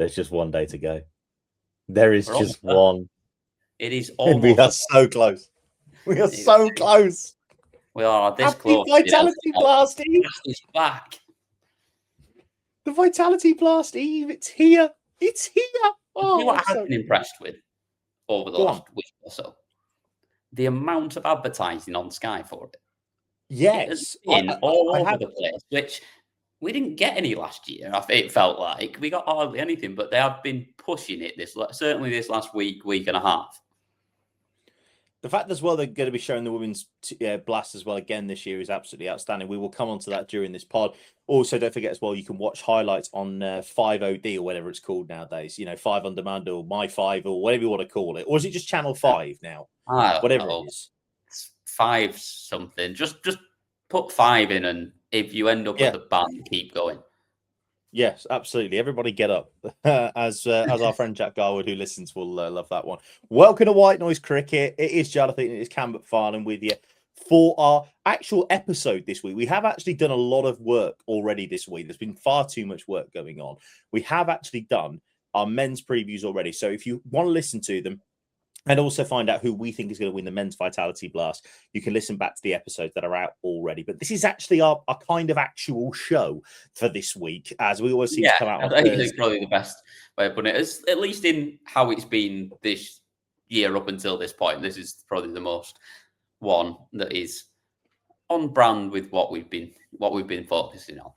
There's just one day to go. There is We're just almost one. It is And we are almost. so close. We are so close. We are this Happy close. Vitality Blast Eve. It's back. The Vitality Blast Eve. It's here. It's here. Oh, You know what I so have been impressed with over the last week or so? The amount of advertising on Sky for it. yes. It has been all over the place, which we didn't get any last year. It felt like we got hardly anything, but they have been pushing it certainly this last week and a half. The fact as well they're going to be showing the women's blast as well again this year is absolutely outstanding. We will come on to that during this pod. Also, don't forget as well, you can watch highlights on 5OD or whatever it's called nowadays. 5 on demand or My 5 or whatever you want to call it. Or is it just Channel 5 now? Whatever it is. It's 5 something. Just put 5 in, and if you end up at the band, keep going. Yes, absolutely. Everybody get up. As our friend Jack Garwood, who listens, will love that one. Welcome to White Noise Cricket. It is Jarleth and it is Cam McFarlane with you for our actual episode this week. We have actually done a lot of work already this week. There's been far too much work going on. We have actually done our men's previews already. So if you want to listen to them, and also find out who we think is going to win the men's Vitality Blast, you can listen back to the episodes that are out already. But this is actually our kind of actual show for this week, as we always seem to come out on Thursday. I think it's probably the best way of putting it. At least in how it's been this year up until this point, this is probably the most one that is on brand with what we've been focusing on.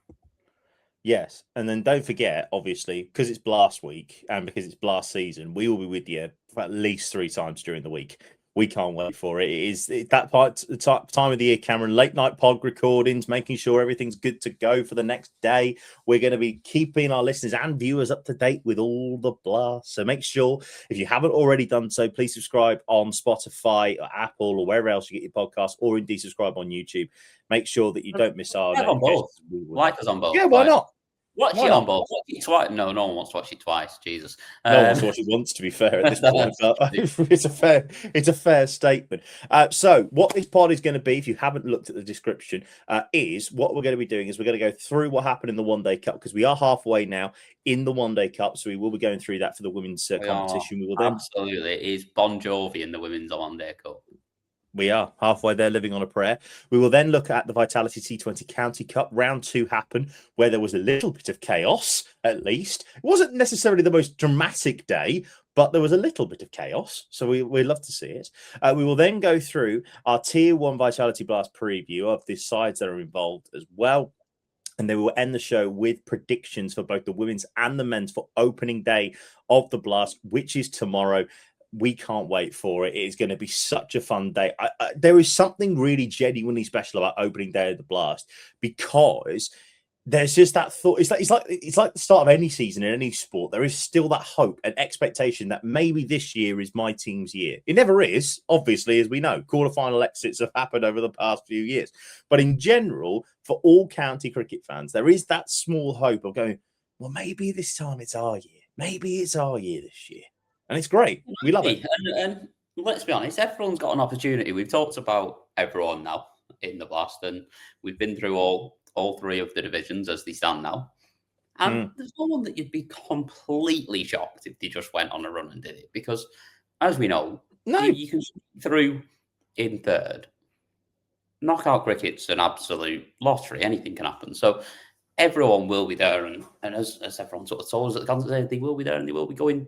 Yes, and then don't forget, obviously, because it's Blast Week and because it's Blast season, we will be with you for at least 3 times during the week. We can't wait for it. It is that time of the year, Cameron. Late night pod recordings, making sure everything's good to go for the next day. We're going to be keeping our listeners and viewers up to date with all the blasts. So make sure, if you haven't already done so, please subscribe on Spotify or Apple or wherever else you get your podcasts, or indeed subscribe on YouTube. Make sure that you don't miss our notifications. Like us on both. Yeah, why not? Watch it on both. Watch it twice. No one wants to watch it twice. Jesus. No one wants to watch it once, to be fair, at this point. But it's a fair statement. So what this pod is going to be, if you haven't looked at the description, is what we're going to be doing is we're going to go through what happened in the One Day Cup, because we are halfway now in the One Day Cup. So we will be going through that for the women's competition. We will then absolutely. It is Bon Jovi in the women's One Day Cup. We are halfway there, living on a prayer. We will then look at the Vitality T20 County Cup. Round 2 happened, where there was a little bit of chaos, at least. It wasn't necessarily the most dramatic day, but there was a little bit of chaos. So we love to see it. We will then go through our Tier 1 Vitality Blast preview of the sides that are involved as well. And then we will end the show with predictions for both the women's and the men's for opening day of the Blast, which is tomorrow. We can't wait for it. It is going to be such a fun day. There is something really genuinely special about opening day of the Blast, because there's just that thought. It's like the start of any season in any sport. There is still that hope and expectation that maybe this year is my team's year. It never is, obviously, as we know. Quarterfinal exits have happened over the past few years. But in general, for all county cricket fans, there is that small hope of going, well, maybe this time it's our year. Maybe it's our year this year. And it's great. We love it. And let's be honest, everyone's got an opportunity. We've talked about everyone now in the Blast, and we've been through all 3 of the divisions as they stand now. And there's no one that you'd be completely shocked if they just went on a run and did it. Because, as we know, you can through in 3rd. Knockout cricket's an absolute lottery. Anything can happen. So everyone will be there. And as everyone sort of told us at the concert, they will be there and they will be going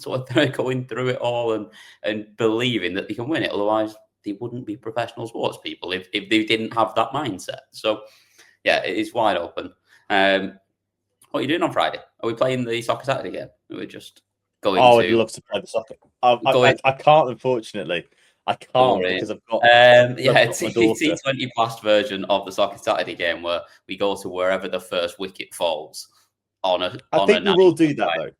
through it all and believing that they can win it. Otherwise, they wouldn't be professional sports people if they didn't have that mindset. So, yeah, it is wide open. What are you doing on Friday? Are we playing the Soccer Saturday game? We're just going I'd love to play the soccer. I can't, unfortunately. I can't because I've got T20 Blast version of the Soccer Saturday game where we go to wherever the first wicket falls on a. I think we will do that though.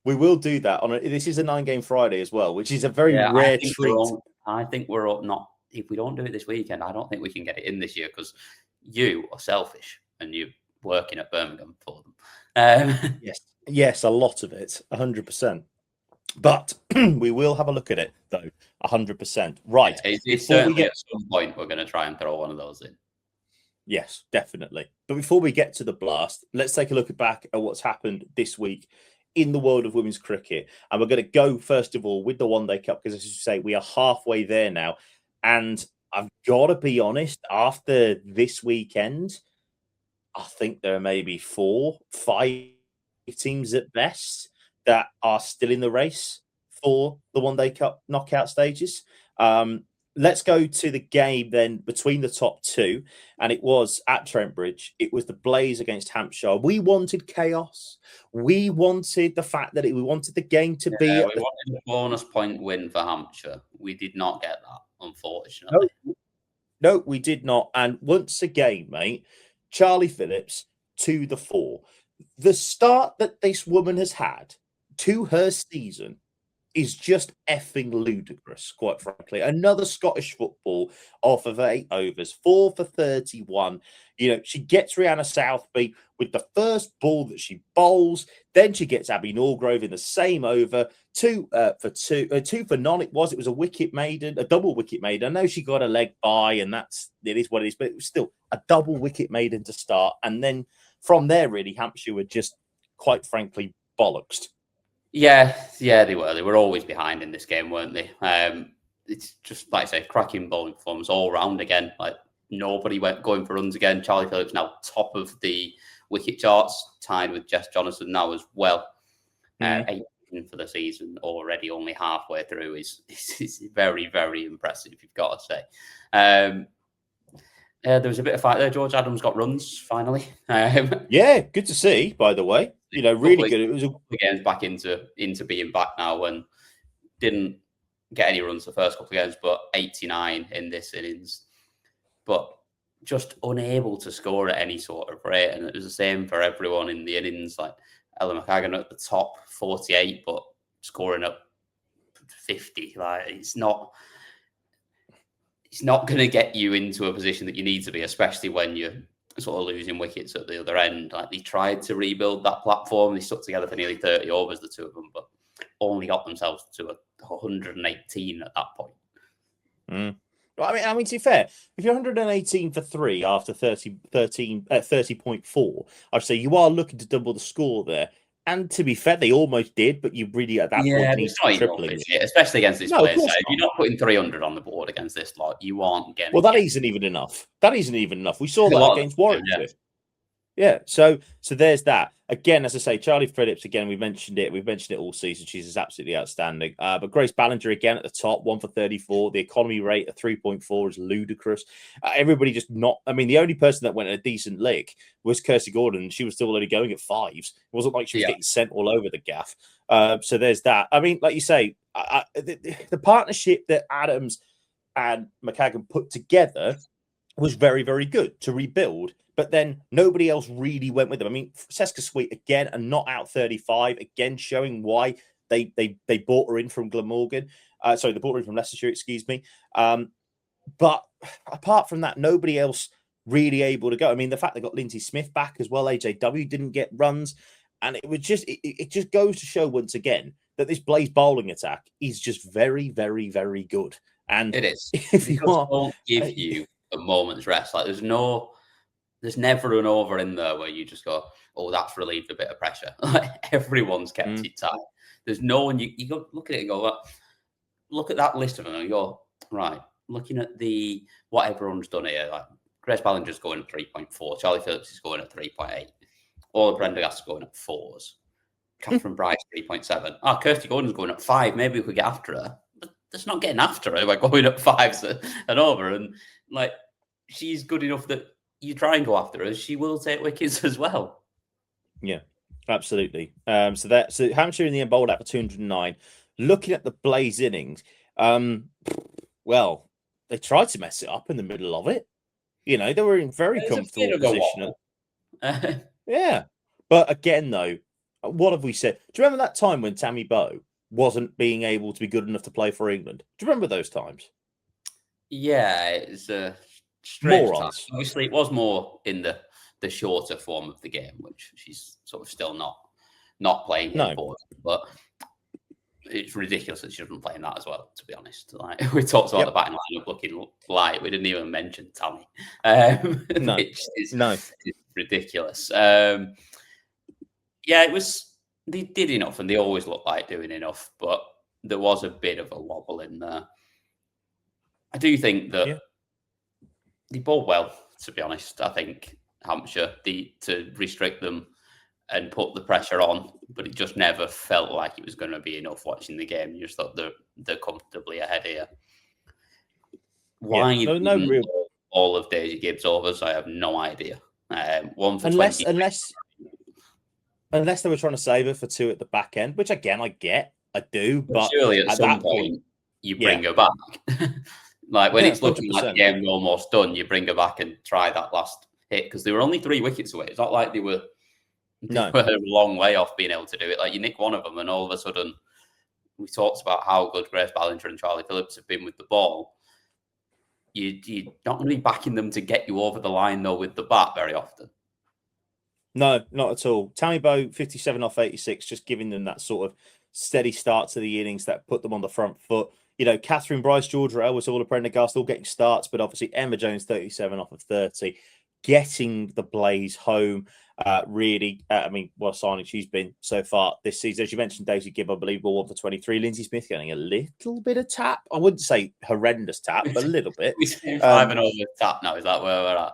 We will do that this is a 9-game Friday as well, which is a very rare treat. I think we're not. If we don't do it this weekend, I don't think we can get it in this year because you are selfish and you're working at Birmingham for them. Yes, a lot of it, 100%. But we will have a look at it though, 100%. Right. It's certainly at some point we're going to try and throw one of those in. Yes, definitely. But before we get to the Blast, let's take a look back at what's happened this week in the world of women's cricket. And we're going to go, first of all, with the One Day Cup, because as you say, we are halfway there now. And I've got to be honest, after this weekend, I think there are maybe 4, 5 teams at best that are still in the race for the One Day Cup knockout stages. Let's go to the game then between the top 2, and it was at Trent Bridge. It was the Blaze against Hampshire. We wanted chaos. We wanted the fact that we wanted the game to be. We wanted a bonus point win for Hampshire. We did not get that, unfortunately. No, we did not. And once again, mate, Charlie Phillips to the fore. The start that this woman has had to her season is just effing ludicrous, quite frankly. Another Scottish football off of 8 overs, 4 for 31. You know, she gets Rihanna Southby with the first ball that she bowls. Then she gets Abby Norgrove in the same over, 2 for none. It was a wicket maiden, a double wicket maiden. I know she got a leg by, and it is what it is, but it was still a double wicket maiden to start. And then from there, really, Hampshire were just, quite frankly, bollocksed. Yeah, they were. They were always behind in this game, weren't they? It's just, like I say, cracking bowling performance all round again. Like, nobody went going for runs again. Charlie Phillips now top of the wicket charts, tied with Jess Jonathan now as well. 8 for the season already, only halfway through is very, very impressive, you've got to say. There was a bit of fight there. George Adams got runs finally. Yeah, good to see, by the way. You know, really good. It was a games back into being back now, and didn't get any runs the first couple of games, but 89 in this innings. But just unable to score at any sort of rate. And it was the same for everyone in the innings, like Ella McCagan at the top, 48, but scoring at 50. Like, it's not going to get you into a position that you need to be, especially when you're sort of losing wickets at the other end. Like, they tried to rebuild that platform. They stuck together for nearly 30 overs, the two of them, but only got themselves to 118 at that point. Well, I mean, to be fair, if you're 118 for 3 after 30.4, I'd say you are looking to double the score there. And to be fair, they almost did, but you really at that point need to tripling it, especially against this player. So if you're not putting 300 on the board against this lot, you aren't getting. Well, that isn't even enough. We saw that against Warwickshire. Yeah, so there's that. Again, as I say, Charlie Phillips, again, we've mentioned it all season. She's absolutely outstanding. But Grace Ballinger, again, at the top, 1 for 34. The economy rate of 3.4 is ludicrous. Everybody just the only person that went a decent lick was Kirsty Gordon, and she was still only going at 5s. It wasn't like she was getting sent all over the gaff. So there's that. I mean, like you say, the partnership that Adams and McCagan put together was very, very good to rebuild. But then nobody else really went with them. I mean, Seska Sweet, again, and not out 35, again, showing why they bought her in from Glamorgan. They bought her in from Leicestershire, excuse me. But apart from that, nobody else really able to go. I mean, the fact they got Lindsay Smith back as well, AJW didn't get runs. And it was just, it just goes to show once again that this Blaze bowling attack is just very, very, very good. And it is. If you won't give you a moment's rest. Like, there's never an over in there where you just go, oh, that's relieved a bit of pressure. Like, everyone's kept it tight. There's no one you go look at it and go, look at that list of them and you go, right, looking at what everyone's done here, like Grace Ballinger's going at 3.4, Charlie Phillips is going at 3.8, all of Prendergast is going at 4s, Catherine Bryce 3.7. Kirsty Gordon's going at 5. Maybe we could get after her. But that's not getting after her by going at 5s and over. And like, she's good enough that you try and go after her, she will take wickets as well. Yeah, absolutely. So Hampshire in the end bowled out for 209. Looking at the Blaze innings, well, they tried to mess it up in the middle of it. You know, they were in very comfortable position. Yeah. But again, though, what have we said? Do you remember that time when Tammy Bowe wasn't being able to be good enough to play for England? Do you remember those times? Yeah, it's morons. Obviously, it was more in the shorter form of the game, which she's sort of still not playing for. But it's ridiculous that she doesn't play in that as well, to be honest. Like, we talked about the batting lineup looking light. We didn't even mention Tammy. Which is ridiculous. It was they did enough, and they always look like doing enough, but there was a bit of a wobble in there. I do think that they bowled well, to be honest. I think Hampshire, to restrict them and put the pressure on, but it just never felt like it was going to be enough watching the game. You just thought they're comfortably ahead here. Why no real all of Daisy Gibbs overs, I have no idea. One for unless 20. unless they were trying to save her for 2 at the back end, which again I do, but surely at some point you bring her back. Like when it's looking 100%. Like the game's almost done, you bring her back and try that last hit, because they were only 3 wickets away. It's not like they were a long way off being able to do it. Like you nick one of them, and all of a sudden, we talked about how good Grace Ballinger and Charlie Phillips have been with the ball. You're not really backing them to get you over the line though with the bat very often. No, not at all. Tammy Bowe, 57 off 86, just giving them that sort of steady start to the innings that put them on the front foot. You know, Catherine Bryce, George Rail was all a Prendergast, all getting starts, but obviously Emma Jones, 37 off of 30, getting the Blaze home. Really, I mean, what a signing she's been so far this season. As you mentioned, Daisy Gibb, unbelievable, 1 for 23. Lindsay Smith getting a little bit of tap. I wouldn't say horrendous tap, but a little bit. We're 5 and over tap now. Is that where we're at?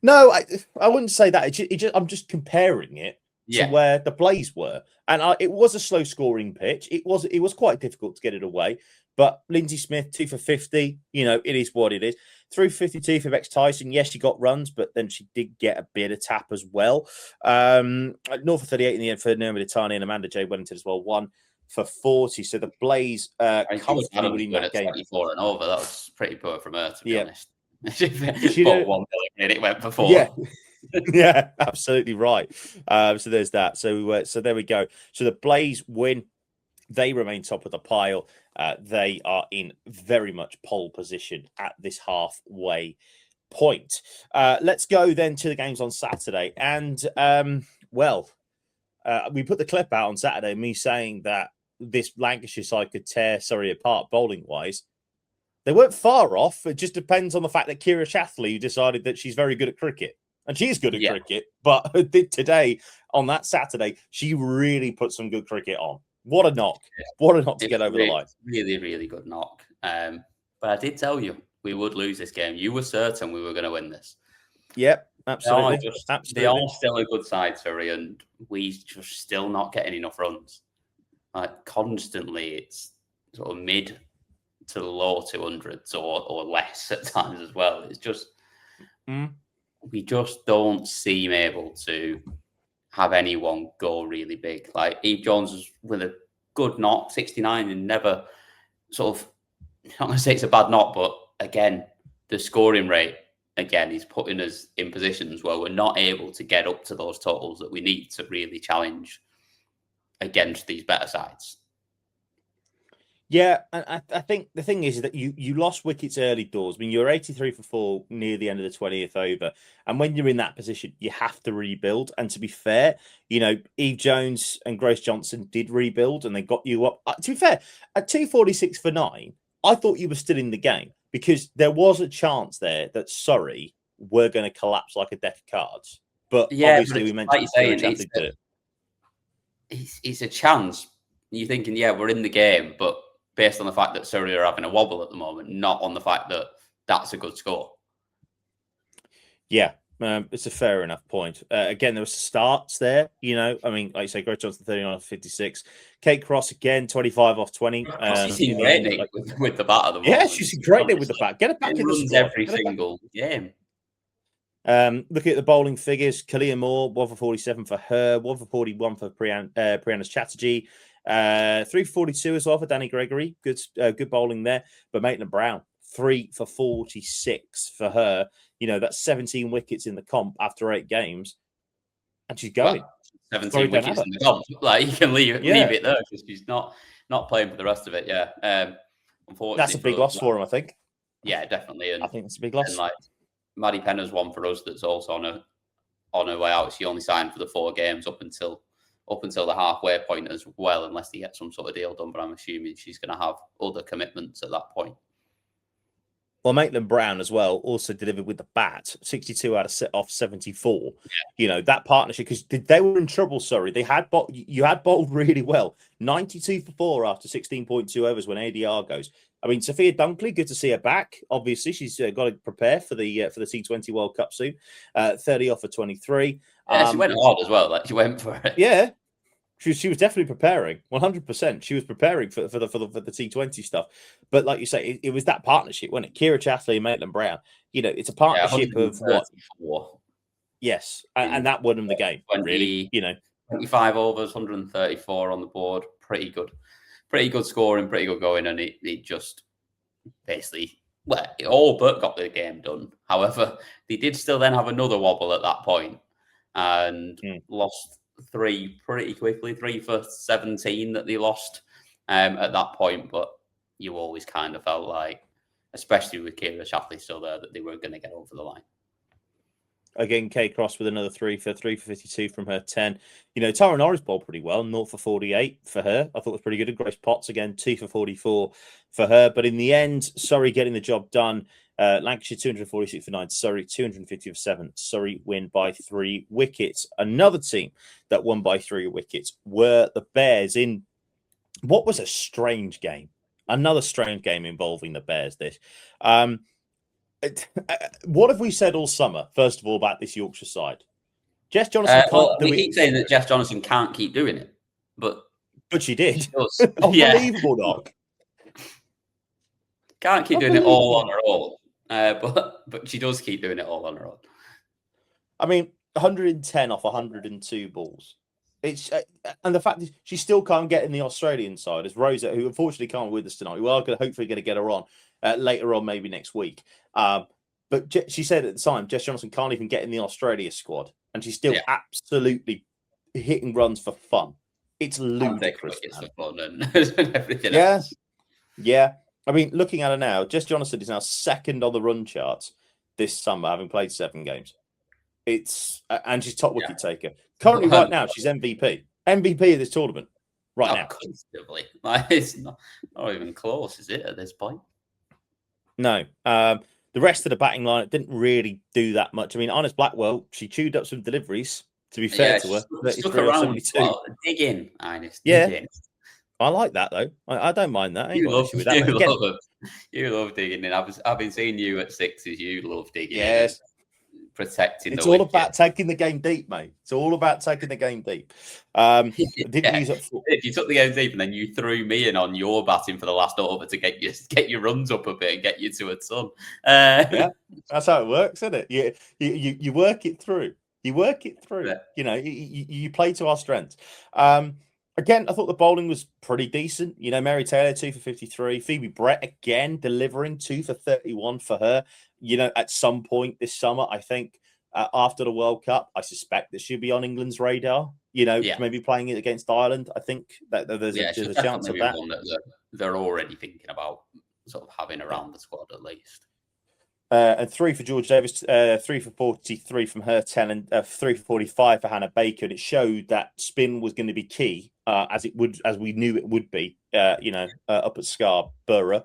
No, I wouldn't say that. I'm just comparing it to where the Blaze were, and it was a slow scoring pitch. It was quite difficult to get it away. But Lindsay Smith, 2 for 50. You know, it is what it is. 352 for Bex Tyson. Yes, she got runs, but then she did get a bit of tap as well. North for 38 in the end for Naomi Ditani, and Amanda J. Wellington as well. 1 for 40. So the Blaze comfortably winning that game. 24 and over. That was pretty poor from her, to be honest. She bought 1 million and it went for 4. Yeah. Yeah, absolutely right. So there's that. So there we go. So the Blaze win. They remain top of the pile. They are in very much pole position at this halfway point. Let's go then to the games on Saturday. And, we put the clip out on Saturday, me saying that this Lancashire side could tear Surrey apart bowling-wise. They weren't far off. It just depends on the fact that Kira Shatley decided that she's very good at cricket. And she's good at cricket. But today, on that Saturday, she really put some good cricket on. What a knock. What a knock to get over the line. Really, really good knock. But I did tell you we would lose this game. You were certain we were going to win this. Yep, absolutely. They are still a good side, Surrey, and we just still not getting enough runs. Like constantly, it's sort of mid to low 200s or less at times as well. It's just we just don't seem able to have anyone go really big. Like Eve Jones was with a good knock, 69, and never sort of, I'm not going to say it's a bad knock, but again, the scoring rate, again, is putting us in positions where we're not able to get up to those totals that we need to really challenge against these better sides. Yeah, and I think the thing is that you lost wickets early doors. I mean, you're 83 for 4 near the end of the 20th over. And when you're in that position, you have to rebuild. And to be fair, you know, Eve Jones and Grace Johnson did rebuild and they got you up. To be fair, at 246 for 9, I thought you were still in the game because there was a chance there that Surrey were going to collapse like a deck of cards. But obviously, we mentioned like it's a chance. You're thinking, we're in the game, but based on the fact that Surrey are having a wobble at the moment, not on the fact that that's a good score. Yeah, it's a fair enough point. Again, there was starts there, you know. I mean, like you say, Grace Johnson, 39 off 56. Kate Cross, again, 25 off 20. She's in great nick with the bat at the moment. Yeah, she's in great nick with the bat. Get it back in the squad. Every single game. Looking at the bowling figures, Kalia Moore, 1 for 47 for her, 1 for 41 for Priyana Chatterjee. 342 as well for Danny Gregory. Good bowling there. But Maitland Brown, 3 for 46 for her. You know, that's 17 wickets in the comp after 8 games. And she's going. Well, 17 wickets in the comp. Like, you can leave it there because she's not playing for the rest of it. Unfortunately. That's a big loss for him, I think. Yeah, definitely. And I think it's a big loss. And like Maddie Penner's one for us that's also on her way out. She only signed for the 4 games up until the halfway point as well, unless they get some sort of deal done. But I'm assuming she's going to have other commitments at that point. Well, Maitland Brown as well also delivered with the bat, 62 out of set off 74. That partnership, because they were in trouble, sorry. You had bowled really well. 92 for 4 after 16.2 overs when ADR goes. I mean, Sophia Dunkley, good to see her back. Obviously, she's got to prepare for the T20 World Cup soon. 30 off for 23. Yeah, she went hard as well. Like, she went for it. Yeah, she was definitely preparing, 100%. She was preparing for the T20 stuff. But like you say, it was that partnership, wasn't it? Kira Chatley and Maitland Brown. It's a partnership of what? Yes, and that won them the game, 20, really. 25 overs, 134 on the board. Pretty good scoring, pretty good going. And it just basically, well, it all but got the game done. However, they did still then have another wobble at that point and lost 3 pretty quickly, 3 for 17 that they lost at that point. But you always kind of felt like, especially with Kira Chatley still there, that they were going to get over the line. Again, Kay Cross with another 3 for 52 from her 10. Tara Norris bowled pretty well, 0 for 48 for her. I thought it was pretty good. And Grace Potts again, 2 for 44 for her. But in the end, Surrey getting the job done. Lancashire 246 for 9, Surrey 250 for 7. Surrey win by 3 wickets. Another team that won by 3 wickets were the Bears in what was a strange game. Another strange game involving the Bears. What have we said all summer, first of all, about this Yorkshire side? Jess Johnson can't do it. We keep saying that Jess Johnson can't keep doing it, but she did. She does. Unbelievable, Doc. Can't keep doing it all on her own, but she does keep doing it all on her own. I mean, 110 off 102 balls. It's and the fact is she still can't get in the Australian side, as Rosa, who unfortunately can't be with us tonight. We are hopefully going to get her on later on, maybe next week. But she said at the time, Jess Johnson can't even get in the Australia squad, and she's still absolutely hitting runs for fun. It's ludicrous. It's for fun and everything else. Yeah. I mean, looking at her now, Jess Johnson is now second on the run charts this summer, having played 7 games. And she's top wicket taker. Currently, right now, she's MVP of this tournament. Right now, comfortably. It's not even close, is it? At this point, no. The rest of the batting line didn't really do that much. I mean, Honest Blackwell, she chewed up some deliveries. To be fair to her, stuck around. Well, dig in, Ines. Dig in. I like that though. I don't mind that. You love digging in. I've been seeing you at 6s. You love digging. Yes. In. Protecting. It's all about taking the game deep, mate. It's all about taking the game deep. If you took the game deep and then you threw me in on your batting for the last over to get your runs up a bit and get you to a ton. Yeah, that's how it works, isn't it? You work it through. You work it through. Yeah. You play to our strengths. Again, I thought the bowling was pretty decent. Mary Taylor 2 for 53, Phoebe Brett again delivering 2 for 31 for her. At some point this summer, I think after the World Cup, I suspect that she'll be on England's radar. Maybe playing it against Ireland. I think that there's a chance of that. One that they're already thinking about sort of having around the squad at least. And 3 for George Davis, 3 for 43 from her 10, and 3 for 45 for Hannah Baker. And it showed that spin was going to be key, as we knew it would be. Up at Scarborough.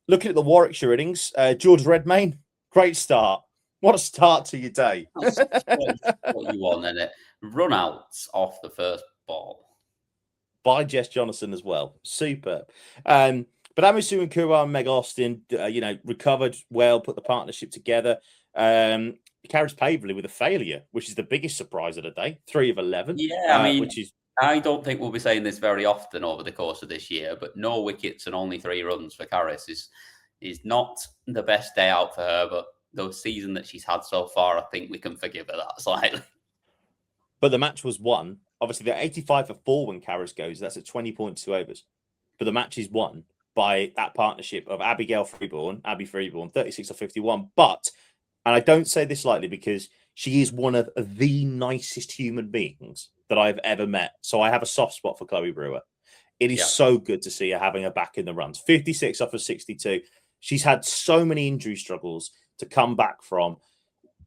Looking at the Warwickshire innings, George Redmayne, great start. What a start to your day. That's what you want, isn't it? Run outs off the first ball. By Jess Johnson as well. Superb. But Amisu and Kura and Meg Austin, recovered well, put the partnership together. Carys Paverley with a failure, which is the biggest surprise of the day. 3 of 11. Yeah, I don't think we'll be saying this very often over the course of this year, but no wickets and only 3 runs for Carys is not the best day out for her, but the season that she's had so far, I think we can forgive her that slightly. But the match was won. Obviously, they're 85 for 4 when Carys goes. That's at 20.2 overs. But the match is won by that partnership of Abby Freeborn, 36 or 51. But, and I don't say this lightly because she is one of the nicest human beings that I've ever met. So I have a soft spot for Chloe Brewer. It is so good to see her having her back in the runs. 56 off of 62. She's had so many injury struggles to come back from.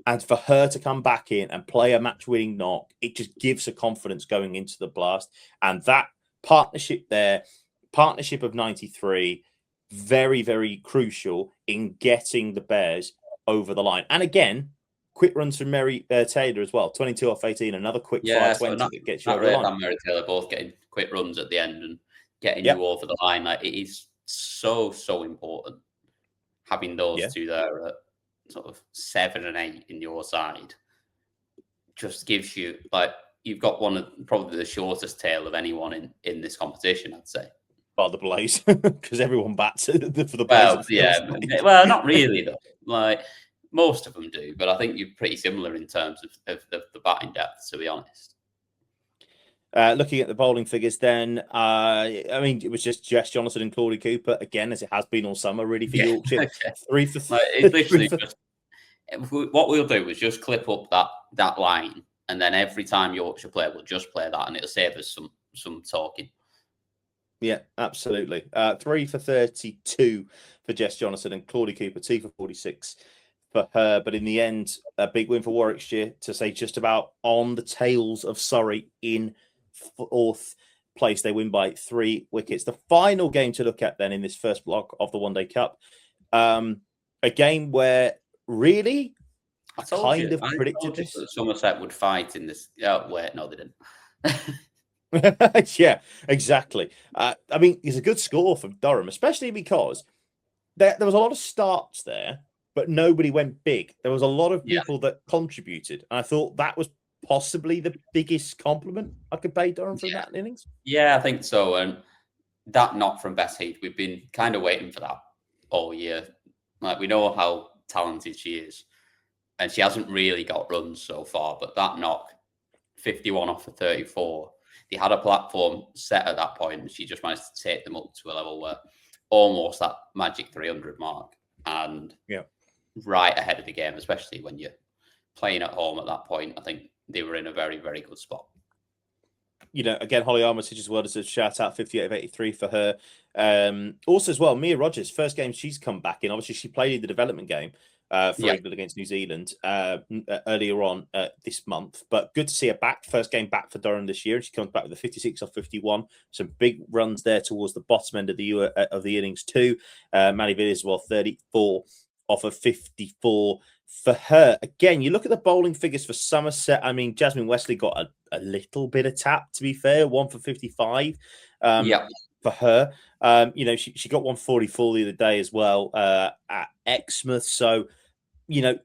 And for her to come back in and play a match-winning knock, it just gives her confidence going into the blast. And that partnership there, partnership of 93, very, very crucial in getting the Bears over the line. And again, quick runs from Mary Taylor as well. 22 off 18, another quick fire 20 that gets you over the line. And Mary Taylor both getting quick runs at the end and getting you over the line. Like, it is so important having those two there at sort of 7 and 8 in your side. Just gives you, like, you've got one of probably the shortest tail of anyone in this competition, I'd say. By the Blaze, because everyone bats for the Blaze. Well, not really though. Like, most of them do, but I think you're pretty similar in terms of the batting depth, to be honest. Looking at the bowling figures, then, I mean, it was just Jess Johnson and Claudie Cooper again, as it has been all summer, really, for Yorkshire. Okay. 3 for like, it's literally just what we'll do is just clip up that line, and then every time Yorkshire play, we'll just play that, and it'll save us some talking. Yeah, absolutely. 3 for 32 for Jess Johnson and Claudie Cooper, 2 for 46 for her. But in the end, a big win for Warwickshire to say just about on the tails of Surrey in 4th place. They win by 3 wickets. The final game to look at then in this first block of the One Day Cup, a game where really I kind of predicted this. Somerset would fight in this. Oh, wait, no, they didn't. Yeah, exactly. I mean, it's a good score from Durham, especially because there was a lot of starts there, but nobody went big. There was a lot of people that contributed. And I thought that was possibly the biggest compliment I could pay Durham for that innings. Yeah, I think so. And that knock from Bess Heath, we've been kind of waiting for that all year. Like, we know how talented she is, and she hasn't really got runs so far, but that knock, 51 off of 34, they had a platform set at that point, and she just managed to take them up to a level where almost that magic 300 mark, and right ahead of the game, especially when you're playing at home at that point. I think they were in a very, very good spot. You know, again, Holly Armitage as well as a shout out, 58 of 83 for her. Also as well, Mia Rogers, first game she's come back in. Obviously, she played in the development game for England against New Zealand earlier on this month. But good to see her back. First game back for Durham this year. She comes back with a 56 off 51. Some big runs there towards the bottom end of the innings too. Maddie Villiers as well, 34 off of 54 for her. Again, you look at the bowling figures for Somerset. I mean, Jasmine Wesley got a little bit of tap, to be fair, 1 for 55 for her. You know, she got 144 the other day as well at Exmouth. So, you know,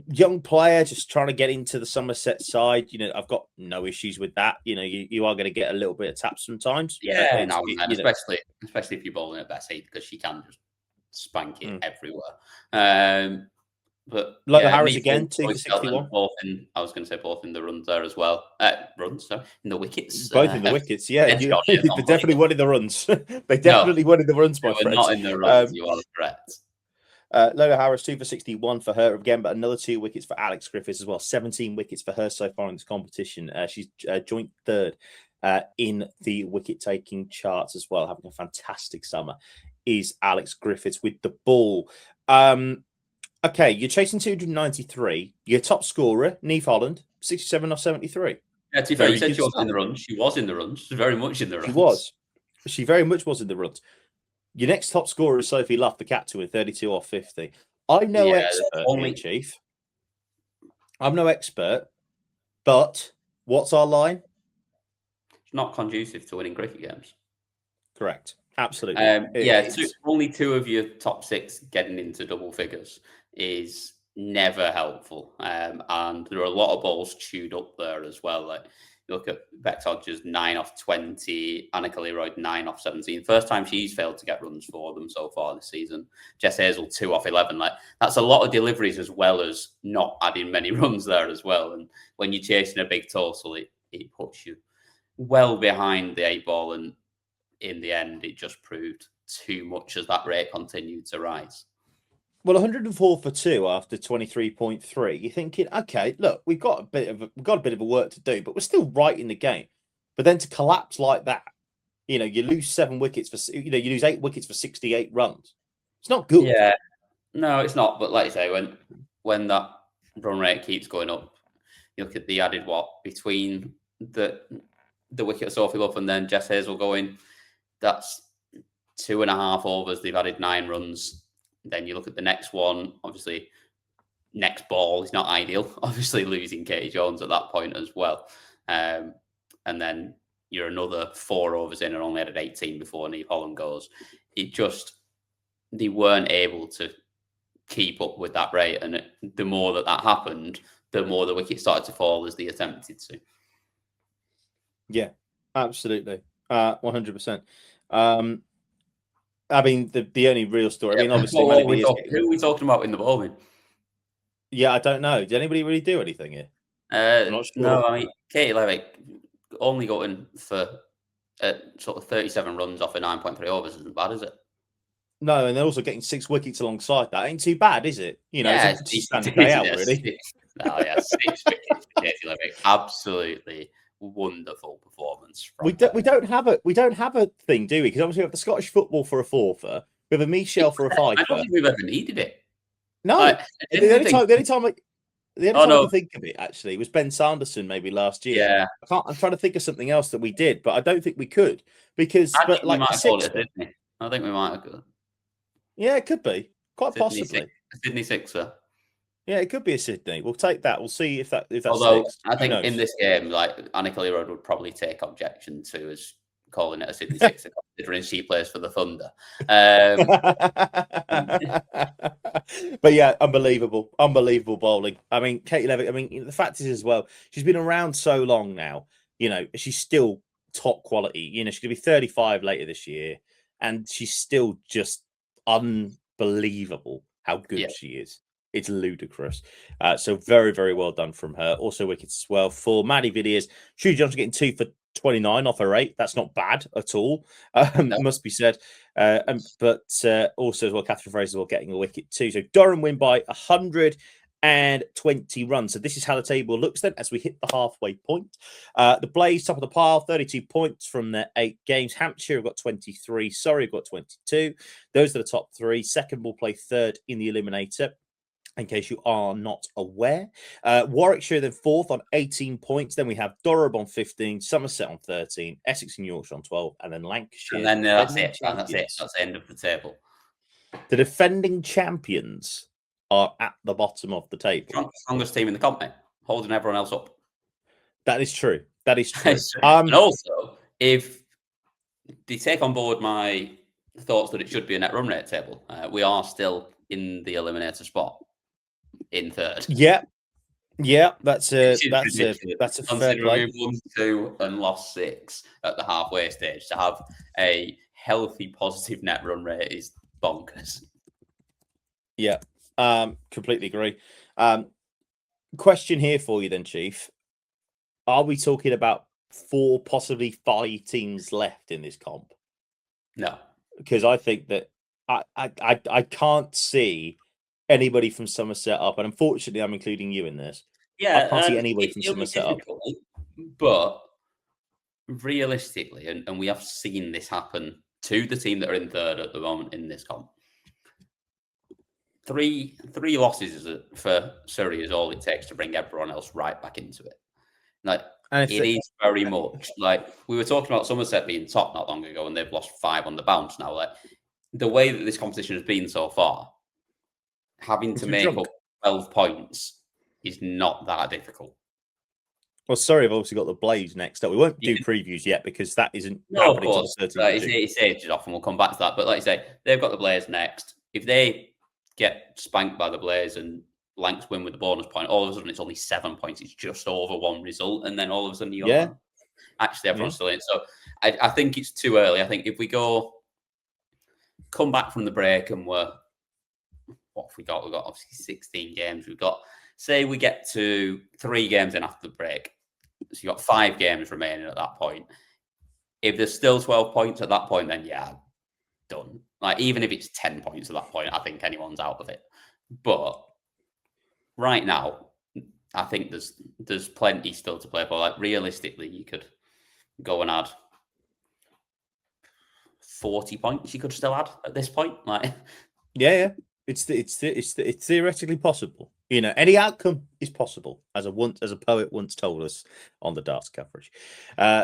young player just trying to get into the Somerset side. You know, I've got no issues with that. You know, you are going to get a little bit of tap sometimes. Yeah, especially if you're bowling at Bess Heath, because she can just spank it everywhere. But Lola Harris again, 2 for 61. I was going to say both in the runs there as well. In the wickets. Both in the wickets, yeah. They definitely won in the runs. They definitely won in the runs, my friends. Not in the runs, you are correct. Lola Harris, 2 for 61 for her again, but another 2 wickets for Alex Griffiths as well. 17 wickets for her so far in this competition. She's joint 3rd in the wicket-taking charts as well, having a fantastic summer, is Alex Griffiths with the ball. Okay, you're chasing 293. Your top scorer, Neve Holland, 67 off 73. Yeah, to be fair, you said she was in the runs. She was in the runs. She was very much in the runs. She was. She very much was in the runs. Your next top scorer is Sophie Luff, the captain, with 32 off 50. I'm no expert here, Chief. I'm no expert, but what's our line? It's not conducive to winning cricket games. Correct. Absolutely. Only 2 of your top 6 getting into double figures is never helpful. And there are a lot of balls chewed up there as well. Like, you look at Bex Hodges, 9 off 20, Annika Leroy, 9 off 17. First time she's failed to get runs for them so far this season. Jess Hazel, 2 off 11. Like, that's a lot of deliveries as well as not adding many runs there as well. And when you're chasing a big total, it puts you well behind the 8 ball, and in the end, it just proved too much as that rate continued to rise. Well, 104 for 2 after 23.3. You're thinking, okay, look, we've got a bit of a work to do, but we're still right in the game. But then to collapse like that, you know, you lose 7 wickets for, you lose 8 wickets for 68 runs. It's not good. Yeah, no, it's not. But like you say, when that run rate keeps going up, you look at the added between the wicket of Sophie Luff and then Jess Hazel going. That's 2.5 overs, they've added 9 runs. Then you look at the next one, obviously, next ball is not ideal. Obviously, losing Katie Jones at that point as well. And then you're another 4 overs in and only added 18 before Neve Holland goes. They weren't able to keep up with that rate. And the more that happened, the more the wickets started to fall as they attempted to. Yeah, absolutely. 100%. I mean, the only real story. I mean, obviously, who are we talking about in the bowling? Yeah, I don't know. Did anybody really do anything here? I'm not sure. No, I mean, Katie Levick only going for sort of 37 runs off of 9.3 overs isn't bad, is it? No, and they're also getting 6 wickets alongside that. Ain't too bad, is it? It's a standard day out, really. Yeah, 6 wickets for Katie Levick. Absolutely wonderful performance. We don't have a thing, do we? Because obviously we have the Scottish football for a 4-fer. We have a Michelle for a 5-fer. I don't think we've ever needed it. No, the only time I can think of it actually was Ben Sanderson maybe last year. Yeah, I'm trying to think of something else that we did, but I don't think we could because. I think we might have called it Sydney. I think we might have. Yeah, it could be quite possibly Sydney Sixer. Yeah, it could be a Sydney. We'll take that. We'll see if that's. Although I think in this game, like Annika Leroy would probably take objection to us calling it a Sydney Sixer, considering she plays for the Thunder. But yeah, unbelievable bowling. I mean, Katie Levick. I mean, the fact is as well, she's been around so long now. She's still top quality. She's gonna be 35 later this year, and she's still just unbelievable how good she is. It's ludicrous. So very, very well done from her. Also wickets as well for Maddie Villiers. Shrew Johnson getting 2 for 29 off her 8. That's not bad at all. Must be said. But also as well, Catherine Fraser will getting a wicket too. So Durham win by 120 runs. So this is how the table looks then as we hit the halfway point. The Blaze top of the pile, 32 points from their 8 games. Hampshire have got 23. Surrey have got 22. Those are the top 3. Second will play third in the eliminator, in case you are not aware. Warwickshire then 4th on 18 points. Then we have Durham on 15, Somerset on 13, Essex and Yorkshire on 12, and then Lancashire. And then that's it. That's the end of the table. The defending champions are at the bottom of the table. Strongest team in the comp, mate, holding everyone else up. That is true. That is true. And also, if they take on board my thoughts that it should be a net run rate table, we are still in the eliminator spot. In third, yeah, that's a fair play. We've won 2 and lost 6 at the halfway stage. To have a healthy, positive net run rate is bonkers. Yeah, completely agree. Question here for you then, Chief: are we talking about 4, possibly 5 teams left in this comp? No, because I think that I can't see anybody from Somerset up, and unfortunately, I'm including you in this. Yeah, I can't see anybody from Somerset up. But realistically, and we have seen this happen to the team that are in third at the moment in this comp. 3 losses for Surrey is all it takes to bring everyone else right back into it. Like it is very much like we were talking about Somerset being top not long ago, and they've lost 5 on the bounce now. Like the way that this competition has been so far, having to make up 12 points is not that difficult. Well, sorry, I've obviously got the Blaze next up. We won't do previews yet because that isn't happening until the 13th. It's ages off, and we'll come back to that. But like you say, they've got the Blaze next. If they get spanked by the Blaze and Lancs win with the bonus point, all of a sudden it's only 7 points. It's just over one result, and then all of a sudden you're actually everyone's still in. So I think it's too early. I think if we come back from the break and what have we got? We've got obviously 16 games. Say we get to 3 games in after the break. So you've got 5 games remaining at that point. If there's still 12 points at that point, then yeah, done. Like even if it's 10 points at that point, I think anyone's out of it. But right now, I think there's plenty still to play for. Like realistically, you could go and add 40 points. You could still add at this point. Like yeah. It's theoretically possible. Any outcome is possible, as a poet once told us on the darts coverage.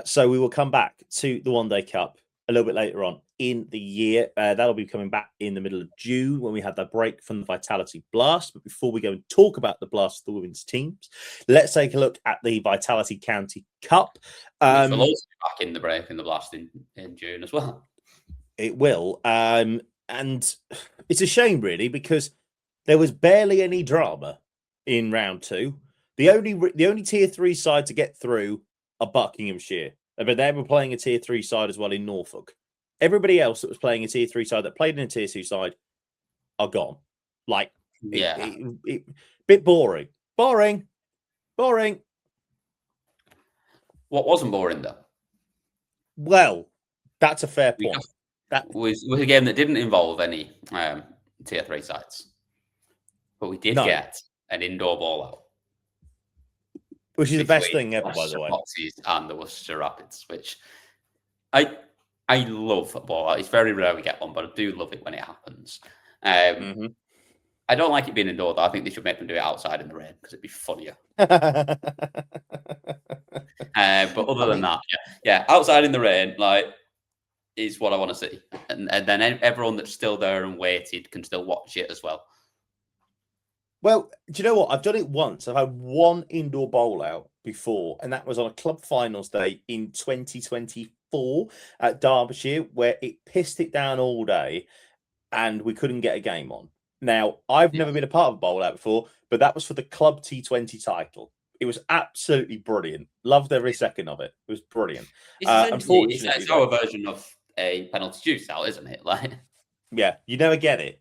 So we will come back to the One Day Cup a little bit later on in the year. That'll be coming back in the middle of June when we have that break from the Vitality Blast. But before we go and talk about the Blast of the women's teams, let's take a look at the Vitality County Cup. Which will also be back in the break in the Blast in June as well. It will. And it's a shame, really, because there was barely any drama in round 2. The only tier 3 side to get through are Buckinghamshire. But they were playing a tier 3 side as well in Norfolk. Everybody else that was playing a tier 3 side that played in a tier 2 side are gone. Like, bit boring. Boring. What wasn't boring, though? Well, that's a fair point. That was a game that didn't involve any tier 3 sides. But we did get an indoor ball out. Which is the best thing ever, by the way. And the Worcester Rapids, which I love football. It's very rare we get one, but I do love it when it happens. I don't like it being indoor, though. I think they should make them do it outside in the rain because it'd be funnier. But other than that, outside in the rain, is what I want to see. And then everyone that's still there and waited can still watch it as well. Well, do you know what? I've done it once. I've had one indoor bowl out before, and that was on a club finals day in 2024 at Derbyshire, where it pissed it down all day and we couldn't get a game on. Now, I've never been a part of a bowl out before, but that was for the club T20 title. It was absolutely brilliant. Loved every second of it. It was brilliant. Unfortunately, it's our version of a penalty shootout, isn't it? Yeah, you never get it.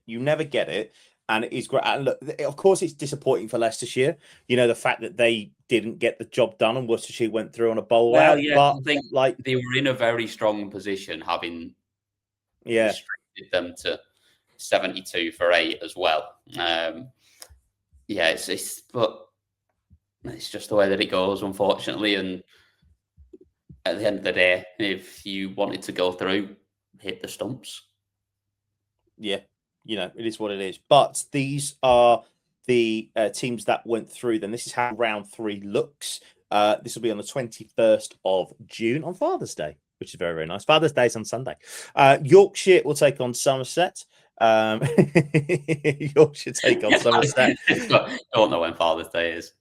And it is great. And look, of course, it's disappointing for Leicestershire. The fact that they didn't get the job done and Worcestershire went through on a bowl out. Yeah, but I think they were in a very strong position, having restricted them to 72 for 8 as well. But it's just the way that it goes, unfortunately. And at the end of the day, if you wanted to go through, hit the stumps. Yeah. It is what it is. But these are the teams that went through. Then this is how round 3 looks. This will be on the 21st of June on Father's Day, which is very, very nice. Father's Day is on Sunday. Yorkshire will take on Somerset. Yorkshire take on Somerset. Don't know when Father's Day is.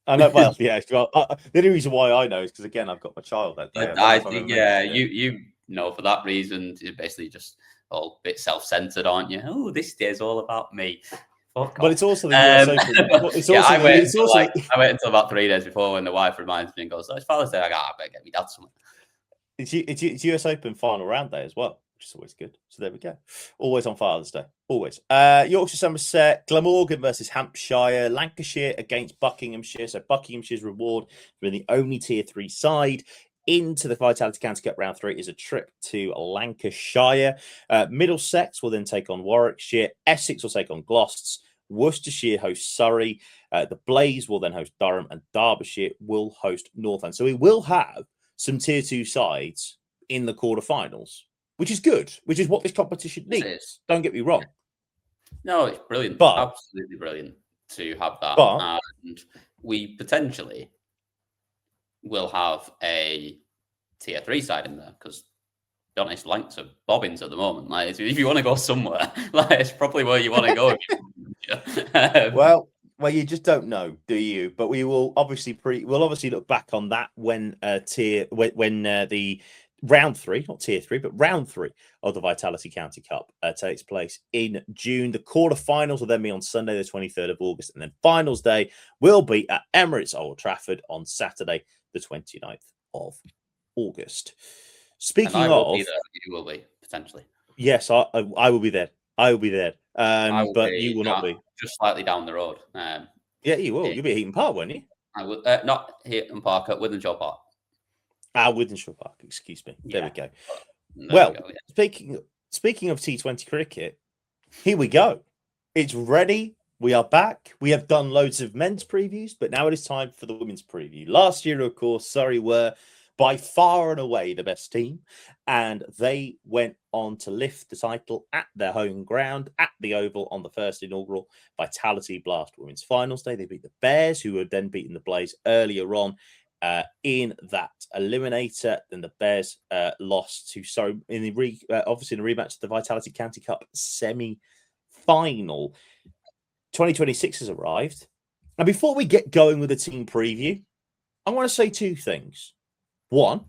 I know. Well, yeah. Well, the only reason why I know is because again I've got my child that day. I think you know for that reason you're basically just all a bit self-centered, aren't you? Oh, this day's all about me. But it's also the US Open. I wait until about 3 days before when the wife reminds me and goes, "Oh, it's Father's Day." I better get me dad something. It's US Open final round day as well, which is always good. So there we go. Always on Father's Day. Always. Yorkshire, Somerset, Glamorgan versus Hampshire, Lancashire against Buckinghamshire. So Buckinghamshire's reward for being the only tier 3 side into the Vitality County Cup round 3 is a trip to Lancashire. Middlesex will then take on Warwickshire. Essex will take on Gloucester. Worcestershire hosts Surrey. The Blaze will then host Durham, and Derbyshire will host Northland. So we will have some tier 2 sides in the quarterfinals, which is good, which is what this competition needs. Don't get me wrong. No, it's brilliant. Absolutely brilliant to have that. And we potentially will have a tier 3 side in there because, to be honest, Lancs are bobbins at the moment. If you want to go somewhere, it's probably where you want to go. Well, you just don't know, do you? But we will obviously look back on that when the round 3, not tier 3, but round 3 of the Vitality County Cup takes place in June. The quarterfinals will then be on Sunday, the 23rd of August, and then finals day will be at Emirates Old Trafford on Saturday, the 29th of August. Speaking of, you will be potentially. Yes, I will be there. I will be there. But you will not be. Just slightly down the road. Yeah, you will. You'll be at Eaton Park, won't you? I will not Eaton Park, at Withenshaw Park. Withenshaw Park. Excuse me. There we go. Speaking of T20 cricket, here we go. It's ready. We are back. We have done loads of men's previews, but now it is time for the women's preview. Last year, of course, Surrey were by far and away the best team, and they went on to lift the title at their home ground at the Oval on the first inaugural Vitality Blast Women's Finals Day. They beat the Bears, who had then beaten the Blaze earlier on in that eliminator. Then the Bears lost to obviously in the rematch of the Vitality County Cup semi-final. 2026 has arrived, and before we get going with the team preview, I want to say two things. One,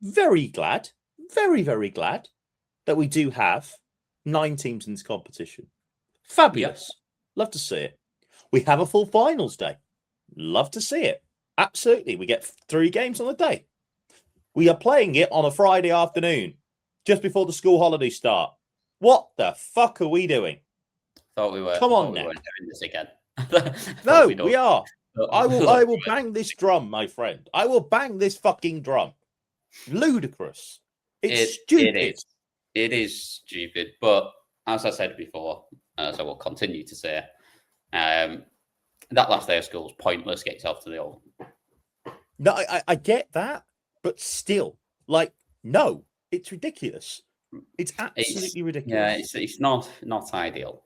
very glad, very, very glad that we do have 9 teams in this competition. Fabulous. Yep. Love to see it. We have a full finals day. Love to see it. Absolutely. We get 3 games on the day. We are playing it on a Friday afternoon, just before the school holidays start. What the fuck are we doing? Thought we were. Come on now. We weren't doing this again. No, we are. I will bang this drum, my friend. I will bang this fucking drum. Ludicrous. It's stupid. It is stupid. But as I said before, as I will continue to say, that last day of school is pointless. Get yourself to the old. No, I get that, but still, no, it's ridiculous. It's absolutely ridiculous. Yeah, it's not ideal.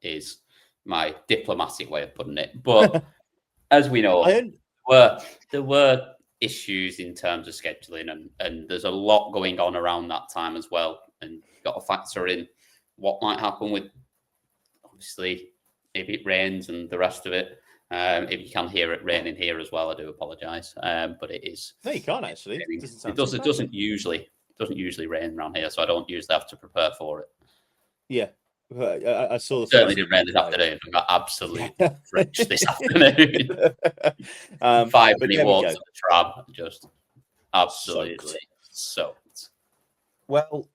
Is my diplomatic way of putting it. But as we know, there were issues in terms of scheduling, and there's a lot going on around that time as well. And you've got to factor in what might happen with, obviously, if it rains and the rest of it. If you can hear it raining here as well, I do apologise. But it is. No, you can't actually. It doesn't usually rain around here, so I don't usually have to prepare for it. Yeah. I saw. Certainly didn't rain this afternoon. I got absolutely drenched this afternoon. 5 minute walks on the tram, just absolutely soaked. Well,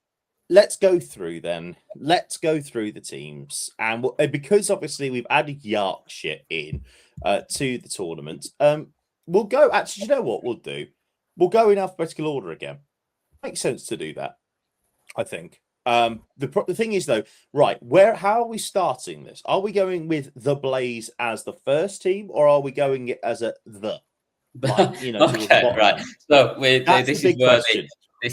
let's go through then. Let's go through the teams, and because obviously we've added Yorkshire in to the tournament, we'll go. Actually, you know what we'll do? We'll go in alphabetical order again. Makes sense to do that, I think. The thing is, though, right, how are we starting this? Are we going with the Blaze as the first team, or are we going as a the? Okay, right. So this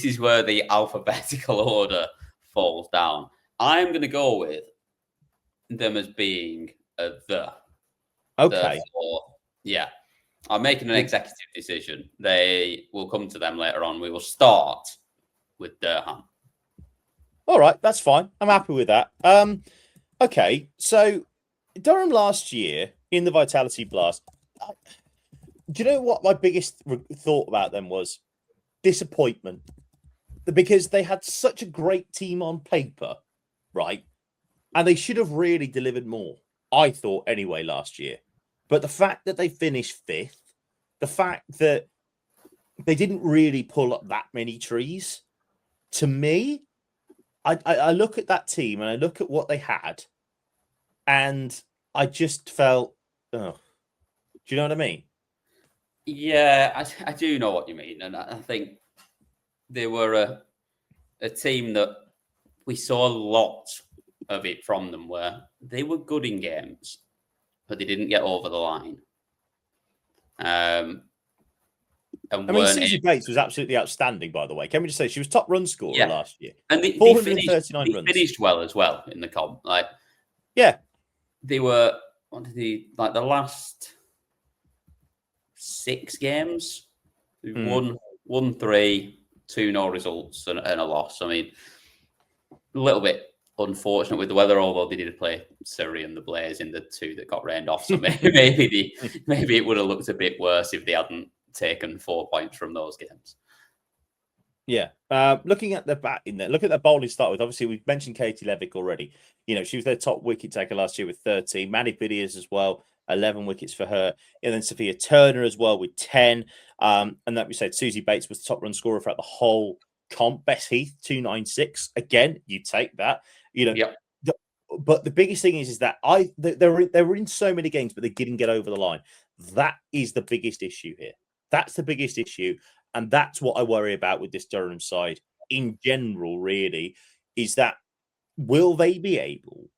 is where the alphabetical order falls down. I'm going to go with them as being a the. Okay. Yeah. I'm making an executive decision. They will come to them later on. We will start with Durham. All right, that's fine. I'm happy with that. Okay, so Durham last year in the Vitality Blast, do you know what my biggest thought about them was? Disappointment. Because they had such a great team on paper, right? And they should have really delivered more, I thought, anyway, last year. But the fact that they finished 5th, the fact that they didn't really pull up that many trees, to me, I look at that team and I look at what they had, and I just felt, oh, do you know what I mean? Yeah, I do know what you mean. And I think they were a team that we saw a lot of it from them, where they were good in games, but they didn't get over the line. Susie Bates was absolutely outstanding, by the way. Can we just say she was top run scorer last year? And they 439 runs. Finished well as well in the comp. They were the last 6 games. They won 3, 2 no results and a loss. I mean, a little bit unfortunate with the weather, although they did play Surrey and the Blaze in the 2 that got rained off. So maybe it would have looked a bit worse if they hadn't taken 4 points from those games. Yeah. Looking at the batting there, look at the bowling start with. Obviously, we've mentioned Katie Levick already. You know, she was their top wicket taker last year with 13. Manny Bidias as well, 11 wickets for her. And then Sophia Turner as well with 10. And like we said, Susie Bates was the top run scorer throughout the whole comp. Bess Heath, 296. Again, you take that. You know, yep. But the biggest thing is that they were in so many games, but they didn't get over the line. That is the biggest issue here. That's the biggest issue. And that's what I worry about with this Durham side in general, really, is that will they be able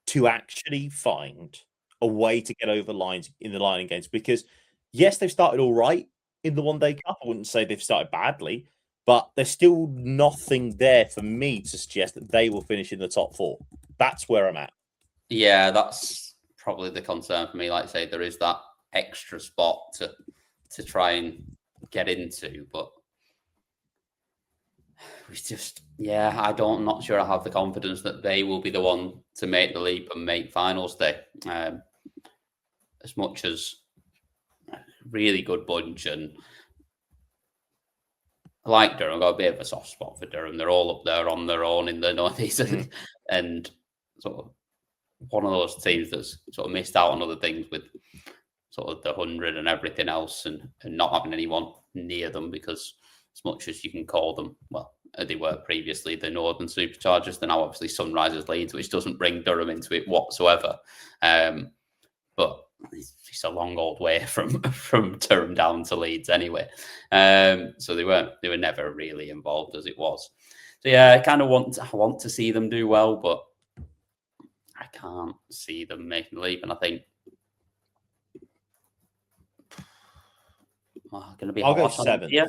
to actually find a way to get over lines in the lining games? Because, yes, they've started all right in the one-day cup. I wouldn't say they've started badly, but there's still nothing there for me to suggest that they will finish in the top 4. That's where I'm at. Yeah, that's probably the concern for me. Like I say, there is that extra spot to try and get into, but we just, I'm not sure I have the confidence that they will be the one to make the leap and make finals day. As much as really good bunch, and I like Durham. I've got a bit of a soft spot for Durham. They're all up there on their own in the Northeast, and sort of one of those teams that's sort of missed out on other things with sort of the 100 and everything else, and not having anyone near them, because as much as you can call them, well, they were previously the Northern Superchargers, they're now obviously Sunrisers Leeds, which doesn't bring Durham into it whatsoever. But it's a long old way from Durham down to Leeds anyway. So they were never really involved as it was. So yeah, I want to see them do well, but I can't see them making the leap. And I think going to be. I'll go 7th. Yeah.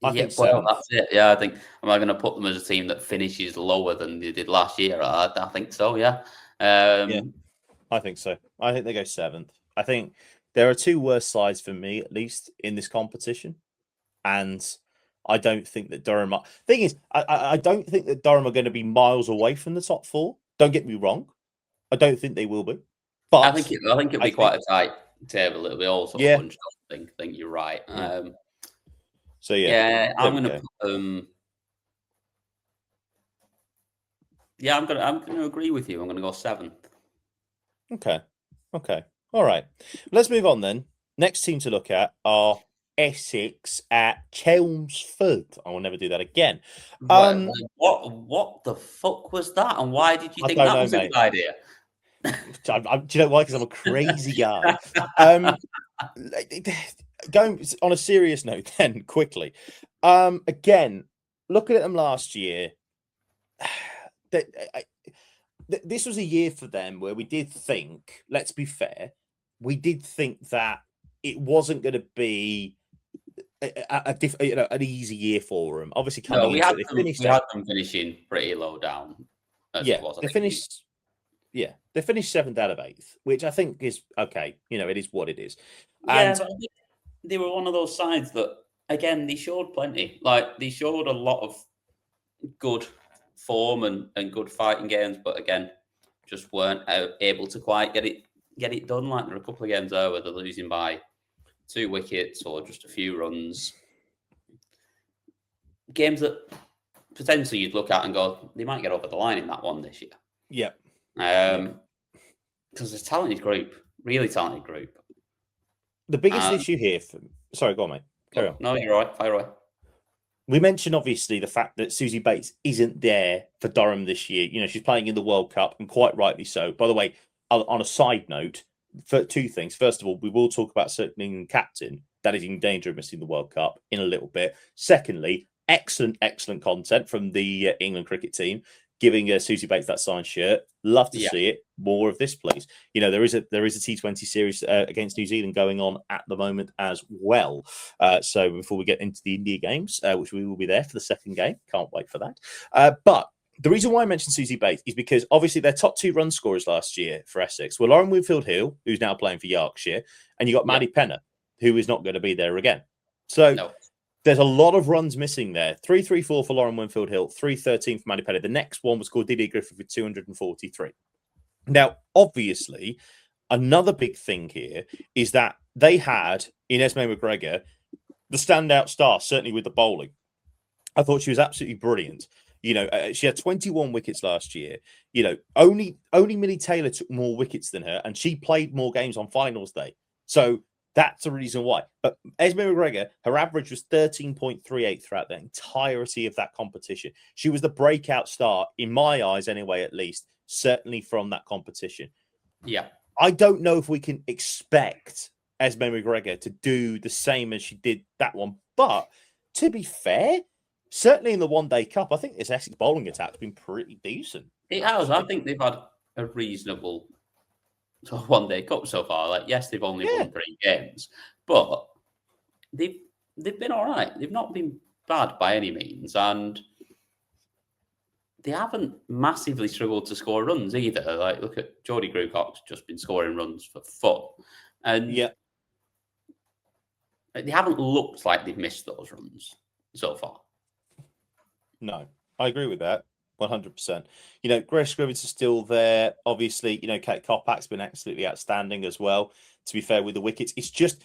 I think well, 7th. that's it. Yeah, I think. Am I going to put them as a team that finishes lower than they did last year? I think so. Yeah. I think so. I think they go 7th. I think there are 2 worse sides for me, at least, in this competition, and I don't think that Durham. Thing is, I don't think that Durham are going to be miles away from the top 4. Don't get me wrong. I don't think they will be. But I think it'll be quite a tight table. It'll be all sort of bunched up. I think you're right. So yeah, I'm going to put them. Yeah, I'm going to agree with you. I'm going to go 7th. Okay. All right. Let's move on then. Next team to look at are Essex at Chelmsford. I will never do that again. What the fuck was that? And why did you think that was a good idea? Do you know why? Because I'm a crazy guy. Going on a serious note, then quickly. Again, looking at them last year, this was a year for them where we did think, let's be fair, we did think that it wasn't going to be an easy year for them. Obviously, we had them finishing pretty low down. They finished 7th out of 8th, which I think is okay. It is what it is. Yeah, but I think they were one of those sides that, again, they showed plenty. Like, they showed a lot of good form and good fighting games, but again, just weren't able to quite get it done. Like, there are a couple of games there where they're losing by 2 wickets or just a few runs. Games that potentially you'd look at and go, they might get over the line in that one this year. Yeah. Because it's a talented group, really talented group. The biggest issue here sorry, go on, mate. Carry on. No, you're right. Fire away. We mentioned, obviously, the fact that Susie Bates isn't there for Durham this year. She's playing in the World Cup, and quite rightly so. By the way, on a side note, for 2 things. First of all, we will talk about certain captain that is in danger of missing the World Cup in a little bit. Secondly, excellent content from the England cricket team, giving Susie Bates that signed shirt. Love to see it. More of this, please. There is a T20 series against New Zealand going on at the moment as well. So before we get into the India games, which we will be there for the second game, can't wait for that. But the reason why I mentioned Susie Bates is because obviously their top 2 run scorers last year for Essex were Lauren Winfield-Hill, who's now playing for Yorkshire, and you got Maddie Penner, who is not going to be there again. So there's a lot of runs missing there. 334 for Lauren Winfield-Hill, 313 for Maddie Penner. The next one was called Didier Griffith with 243. Now, obviously, another big thing here is that they had, in Esme McGregor, the standout star, certainly with the bowling. I thought she was absolutely brilliant. She had 21 wickets last year. Only Millie Taylor took more wickets than her, and she played more games on finals day. So that's the reason why. But Esme McGregor, her average was 13.38 throughout the entirety of that competition. She was the breakout star, in my eyes anyway, at least, certainly from that competition. Yeah. I don't know if we can expect Esme McGregor to do the same as she did that one. But to be fair, certainly in the one-day cup, I think this Essex bowling attack's been pretty decent. It has. I think they've had a reasonable one-day cup so far. Like, yes, they've only won 3 games, but they've been all right. They've not been bad by any means, and they haven't massively struggled to score runs either. Like, look at Geordie Grewcock's just been scoring runs for fun, and They haven't looked like they've missed those runs so far. No, I agree with that 100%. Grace Scrivens is still there. Obviously, Kate Kopak's been absolutely outstanding as well, to be fair, with the wickets. It's just,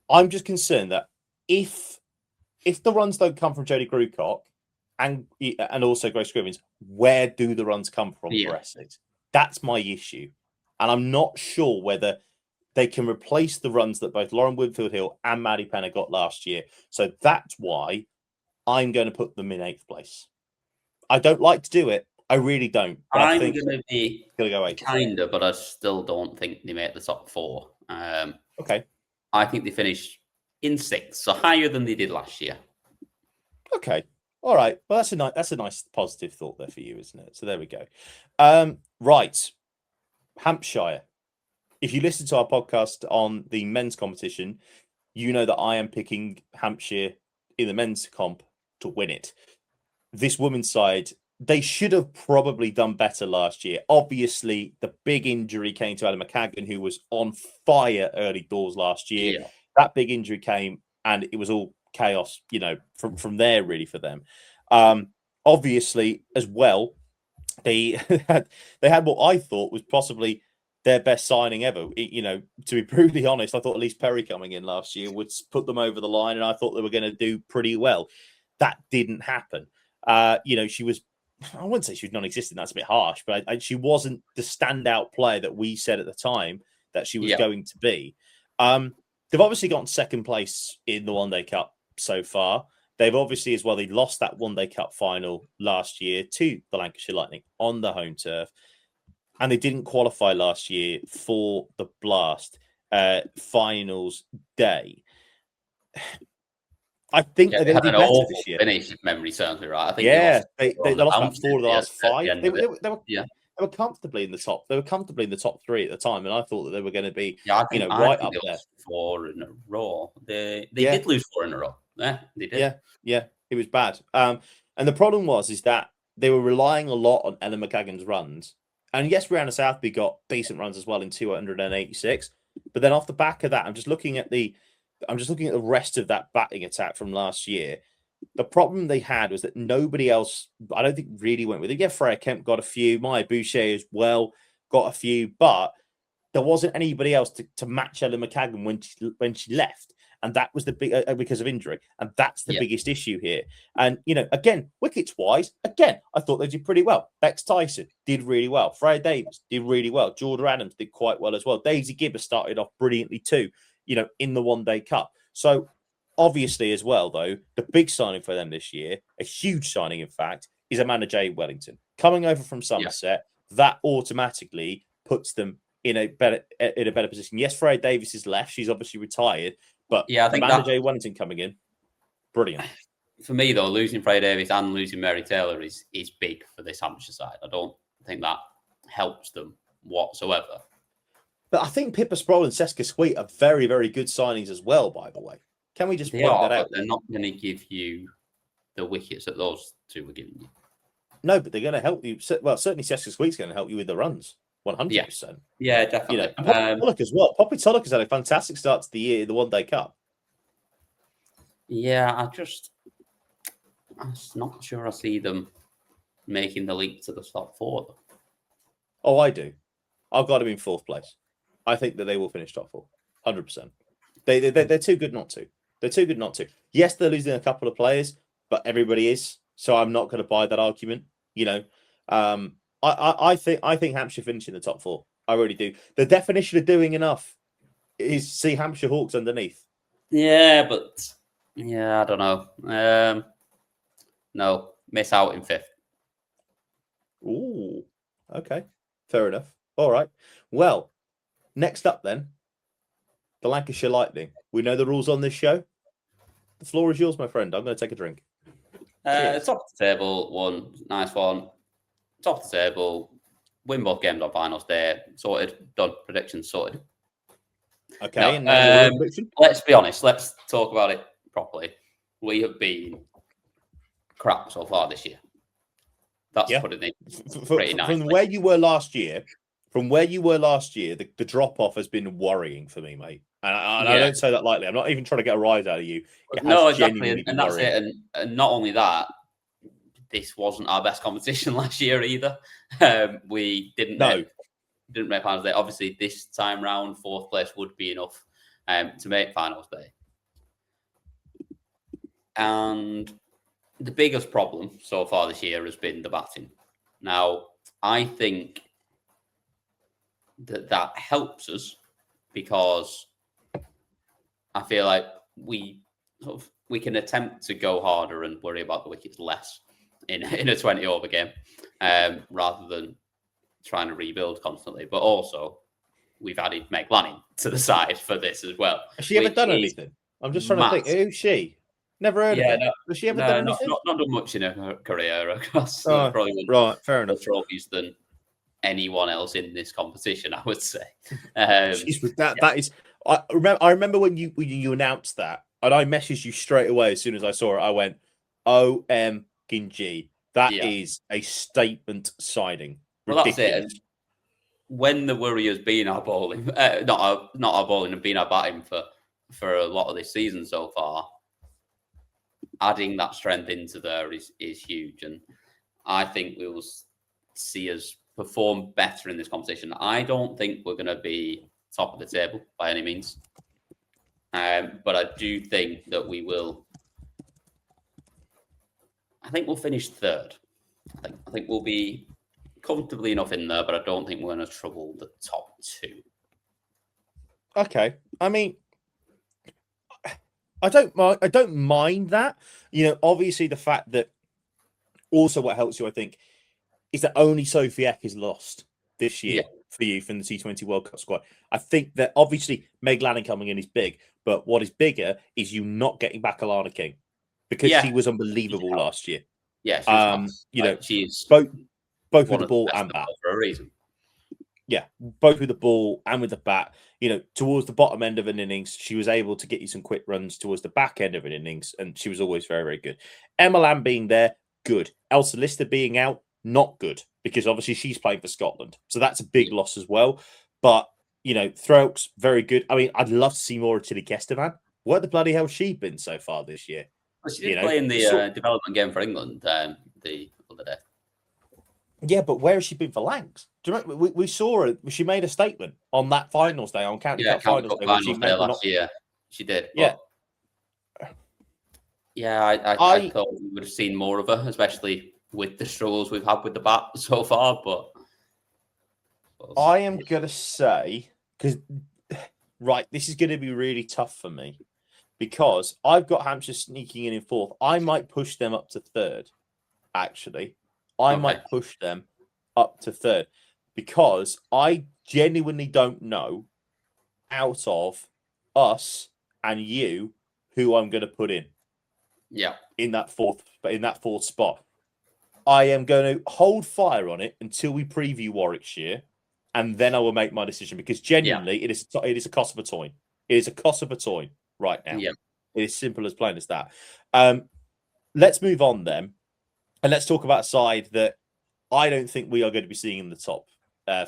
I'm just concerned that if the runs don't come from Jodie Grewcock and also Grace Scrivens, where do the runs come from for Essex? That's my issue. And I'm not sure whether they can replace the runs that both Lauren Winfield-Hill and Maddie Penner got last year. So that's why I'm going to put them in 8th place. I don't like to do it. I really don't. But I'm going to be go 8th. Kind of, but I still don't think they make the top 4. Okay. I think they finish in 6th, so higher than they did last year. Okay. All right. Well, that's a nice positive thought there for you, isn't it? So there we go. Right. Hampshire. If you listen to our podcast on the men's competition, you know that I am picking Hampshire in the men's comp to win it. This women's side, they should have probably done better last year. Obviously, the big injury came to Ellen McCagan, who was on fire early doors last year. Yeah. That big injury came, and it was all chaos, from there really for them. Obviously, as well, they had what I thought was possibly their best signing ever. To be brutally honest, I thought Elise Perry coming in last year would put them over the line, and I thought they were going to do pretty well. That didn't happen. She was, I wouldn't say she was non-existent. That's a bit harsh, but she wasn't the standout player that we said at the time that she was going to be. They've obviously gotten 2nd place in the One Day Cup so far. They've obviously as well, they lost that One Day Cup final last year to the Lancashire Lightning on the home turf. And they didn't qualify last year for the Blast finals day. I think they're going to do better this year. Finish, if memory serves me right. I think they lost about 4 of the last 5. They were comfortably in the top. They were comfortably in the top 3 at the time, and I thought that they were going to be, right up there. 4 in a row. They did lose 4 in a row. Yeah, they did. Yeah, it was bad. And the problem is that they were relying a lot on Ellen McCagan's runs. And yes, Brianna Southby got decent runs as well in 286. But then off the back of that, I'm just looking at the rest of that batting attack from last year. The problem they had was that nobody else, I don't think, really went with it. Yeah, Freya Kemp got a few. Maya Boucher as well got a few. But there wasn't anybody else to match Ellen McCagan when she left. And that was the big because of injury. And that's the biggest issue here. And, again, wickets-wise, I thought they did pretty well. Bex Tyson did really well. Freya Davis did really well. Jordan Adams did quite well as well. Daisy Gibbs started off brilliantly too, in the One Day Cup. So, obviously, as well, though, the big signing for them this year, a huge signing, in fact, is Amanda J. Wellington. Coming over from Somerset, that automatically puts them in a better position. Yes, Freya Davis is left. She's obviously retired. But I think Amanda J. Wellington coming in, brilliant. For me, though, losing Freya Davis and losing Mary Taylor is big for this Hampshire side. I don't think that helps them whatsoever. But I think Pippa Sproul and Seska Sweet are very, very good signings as well, by the way. Can we just point that out? But they're not going to give you the wickets that those two were giving you. No, but they're going to help you. Well, certainly Seska Sweet's going to help you with the runs. 100%. Yeah, definitely. And Poppy Tulloch as well. Poppy Tulloch has had a fantastic start to the year, the One Day Cup. Yeah, I'm not sure I see them making the leap to the top 4. Oh, I do. I've got them in 4th place. I think that they will finish top 4. 100%. They're too good not to. They're too good not to. Yes, they're losing a couple of players, but everybody is. So I'm not going to buy that argument. I think Hampshire finish in the top 4. I really do. The definition of doing enough is see Hampshire Hawks underneath. Yeah, but I don't know. No, miss out in 5th. Ooh, okay, fair enough. All right. Well, next up then, the Lancashire Lightning. We know the rules on this show. The floor is yours, my friend. I'm going to take a drink. Top of the table, one nice one. Top of the table, win both games on finals day. Sorted, done. Predictions sorted. Okay, now, let's be honest. Let's talk about it properly. We have been crap so far this year. That's putting it pretty nice. From where you were last year, the drop off has been worrying for me, mate. And I don't say that lightly. I'm not even trying to get a rise out of you. It No, has exactly, genuinely been and that's worrying. it. And not only that, this wasn't our best competition last year either. We didn't make finals day. Obviously, this time round, 4th place would be enough to make finals day. And the biggest problem so far this year has been the batting. Now, I think that helps us because I feel like we can attempt to go harder and worry about the wickets less in a 20 over game rather than trying to rebuild constantly. But also, we've added McFarlane to the side for this as well. Has she ever done anything? I'm just trying to think. Who's she? Never heard of her. Has she ever done anything? Not done much in her career across probably right, fair enough. trophies than anyone else in this competition, I would say. Jeez, that is. I remember when you announced that, and I messaged you straight away as soon as I saw it. I went, "OMG, that is a statement signing." Well, that's it. And when the worry has been our bowling, not our bowling, and been our batting for a lot of this season so far, adding that strength into there is huge, and I think we will see us perform better in this competition. I don't think we're going to be top of the table by any means, but I do think that we will. I think we'll finish 3rd. I think we'll be comfortably enough in there, but I don't think we're going to trouble the top 2. Okay, I mean, I don't mind that. Obviously the fact that also what helps you, I think, is that only Sophie Eck is lost this year for you from the T20 World Cup squad. I think that obviously Meg Lanning coming in is big, but what is bigger is you not getting back Alana King because she was unbelievable last year. Yeah, she's both with the ball and bat for a reason. Yeah, both with the ball and with the bat. Towards the bottom end of an innings, she was able to get you some quick runs towards the back end of an innings, and she was always very, very good. Emma Lamb being there, good. Elsa Lister being out, not good, because obviously she's playing for Scotland. So that's a big loss as well. But, Throke's very good. I mean, I'd love to see more of Tilly Kestevan. What the bloody hell has she been so far this year? Well, she did play in the development game for England the other day. Yeah, but where has she been for Lancs? Do you remember we saw her? She made a statement on that finals day, on County Cup finals day. Last year. She did. Yeah. I thought we would have seen more of her, especially with the struggles we've had with the bat so far. But I am going to say, because, this is going to be really tough for me because I've got Hampshire sneaking in 4th. I might push them up to 3rd, actually. I might push them up to 3rd because I genuinely don't know out of us and you who I'm going to put in. Yeah. In that fourth spot. I am going to hold fire on it until we preview Warwickshire, and then I will make my decision because genuinely it is a cost of a coin. It is a cost of a coin right now. Yeah. It is simple as plain as that. Let's move on then. And let's talk about a side that I don't think we are going to be seeing in the top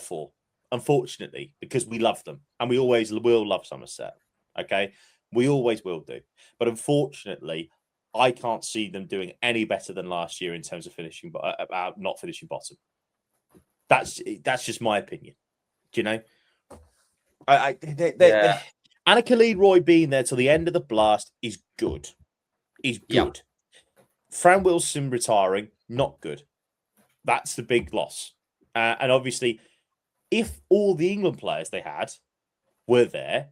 4, unfortunately, because we love them and we always will love Somerset. Okay, we always will do. But unfortunately, I can't see them doing any better than last year in terms of finishing, not finishing bottom. That's just my opinion. Do you know? Annika Leroy being there till the end of the blast is good. Is good. Yeah. Fran Wilson retiring, not good. That's the big loss. And obviously, if all the England players they had were there,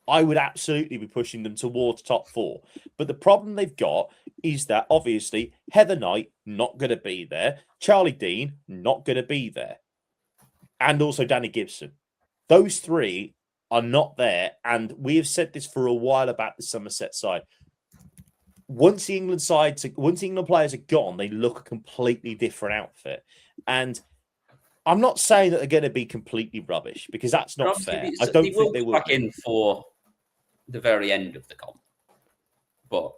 I would absolutely be pushing them towards top 4. But the problem they've got is that, obviously, Heather Knight, not going to be there. Charlie Dean, not going to be there. And also Danny Gibson. Those 3 are not there. And we have said this for a while about the Somerset side. Once the England players are gone, they look a completely different outfit. And I'm not saying that they're going to be completely rubbish because that's not fair. I don't think they will. Back in for the very end of the comp, but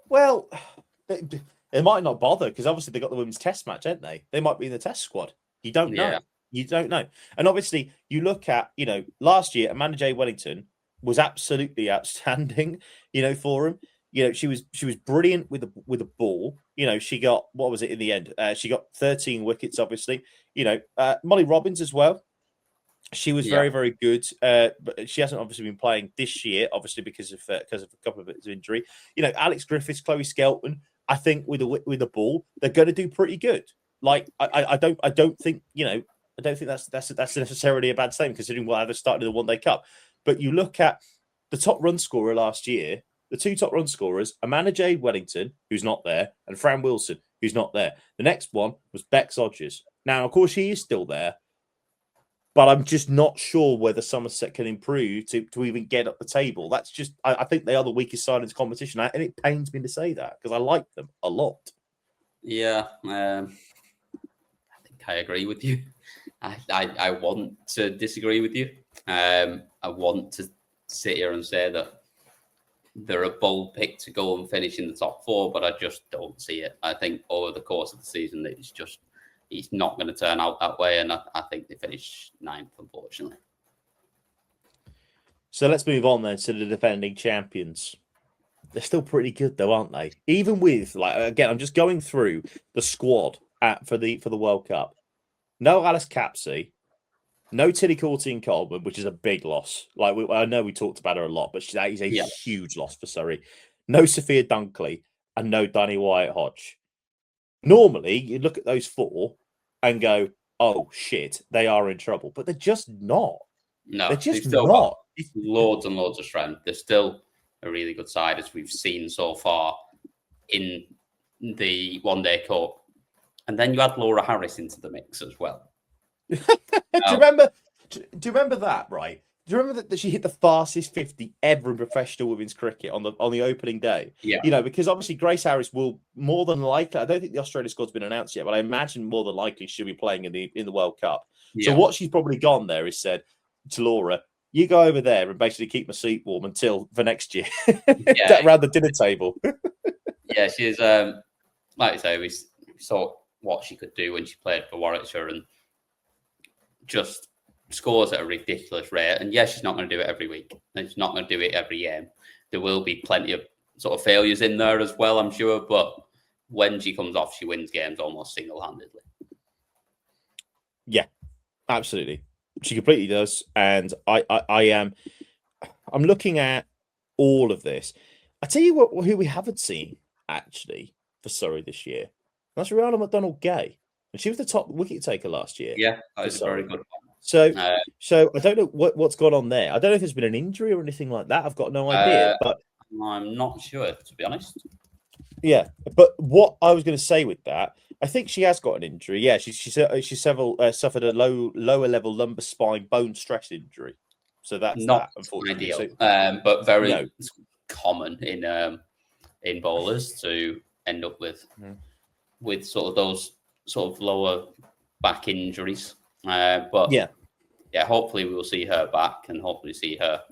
they might not bother because obviously they got the women's test match, haven't they? They might be in the test squad. You don't know. You don't know. And obviously, you look at last year Amanda J. Wellington was absolutely outstanding, for him. She was brilliant with the ball. She got, what was it in the end? She got 13 wickets, obviously. Molly Robbins as well. She was very, very good, but she hasn't obviously been playing this year, obviously because of a couple of bits of injury. Alex Griffiths, Chloe Skelton. I think with the ball, they're going to do pretty good. Like I don't think that's necessarily a bad statement considering what they started in the One Day Cup. But you look at the top run scorer last year. The two top run scorers, Amanda Jade Wellington, who's not there, and Fran Wilson, who's not there. The next one was Bex Odgers. Now, of course, she is still there. But I'm just not sure whether Somerset can improve to even get up the table. That's just, I think they are the weakest side in this competition. And it pains me to say that because I like them a lot. Yeah, I think I agree with you. I want to disagree with you. I want to sit here and say that they're a bold pick to go and finish in the top 4, but I just don't see it. I think over the course of the season, it's not going to turn out that way, and I think they finish 9th, unfortunately. So let's move on then to the defending champions. They're still pretty good, though, aren't they? Even with, again, I'm just going through the squad for the World Cup. No Alice Capsey, no Tilly Courtine Coleman, which is a big loss. I know we talked about her a lot, but that is a huge loss for Surrey. No Sophia Dunkley, and no Danny Wyatt Hodge. Normally, you look at those 4 and go, "Oh shit, they are in trouble," but they're just not. No, they're just not. Loads and loads of strength. They're still a really good side, as we've seen so far in the One Day Cup. And then you add Laura Harris into the mix as well. Do you remember that? Right? Do you remember that she hit the fastest 50 ever in professional women's cricket on the opening day? Yeah. Because obviously Grace Harris will more than likely. I don't think the Australia squad's been announced yet, but I imagine more than likely she'll be playing in the World Cup. Yeah. So what she's probably gone there is said to Laura, "You go over there and basically keep my seat warm until for next year." Around the dinner table. Yeah, she's like I say, we saw what she could do when she played for Warwickshire and just scores at a ridiculous rate. And yes, she's not going to do it every week. And she's not going to do it every game. There will be plenty of sort of failures in there as well, I'm sure. But when she comes off, she wins games almost single-handedly. Yeah, absolutely. She completely does. And I'm looking at all of this. I tell you who we haven't seen, actually, for Surrey this year. That's Rihanna McDonald-Gay. And she was the top wicket taker last year. Yeah, that was a very good one. So I don't know what's gone on there. I don't know if there's been an injury or anything like that. I've got no idea. But I'm not sure, to be honest. Yeah, but what I was going to say with that, I think she has got an injury. Yeah, she suffered a lower level lumbar spine bone stress injury. So that's not unfortunately ideal, but very common in bowlers to end up with sort of those sort of lower back injuries. But hopefully we will see her back and hopefully see her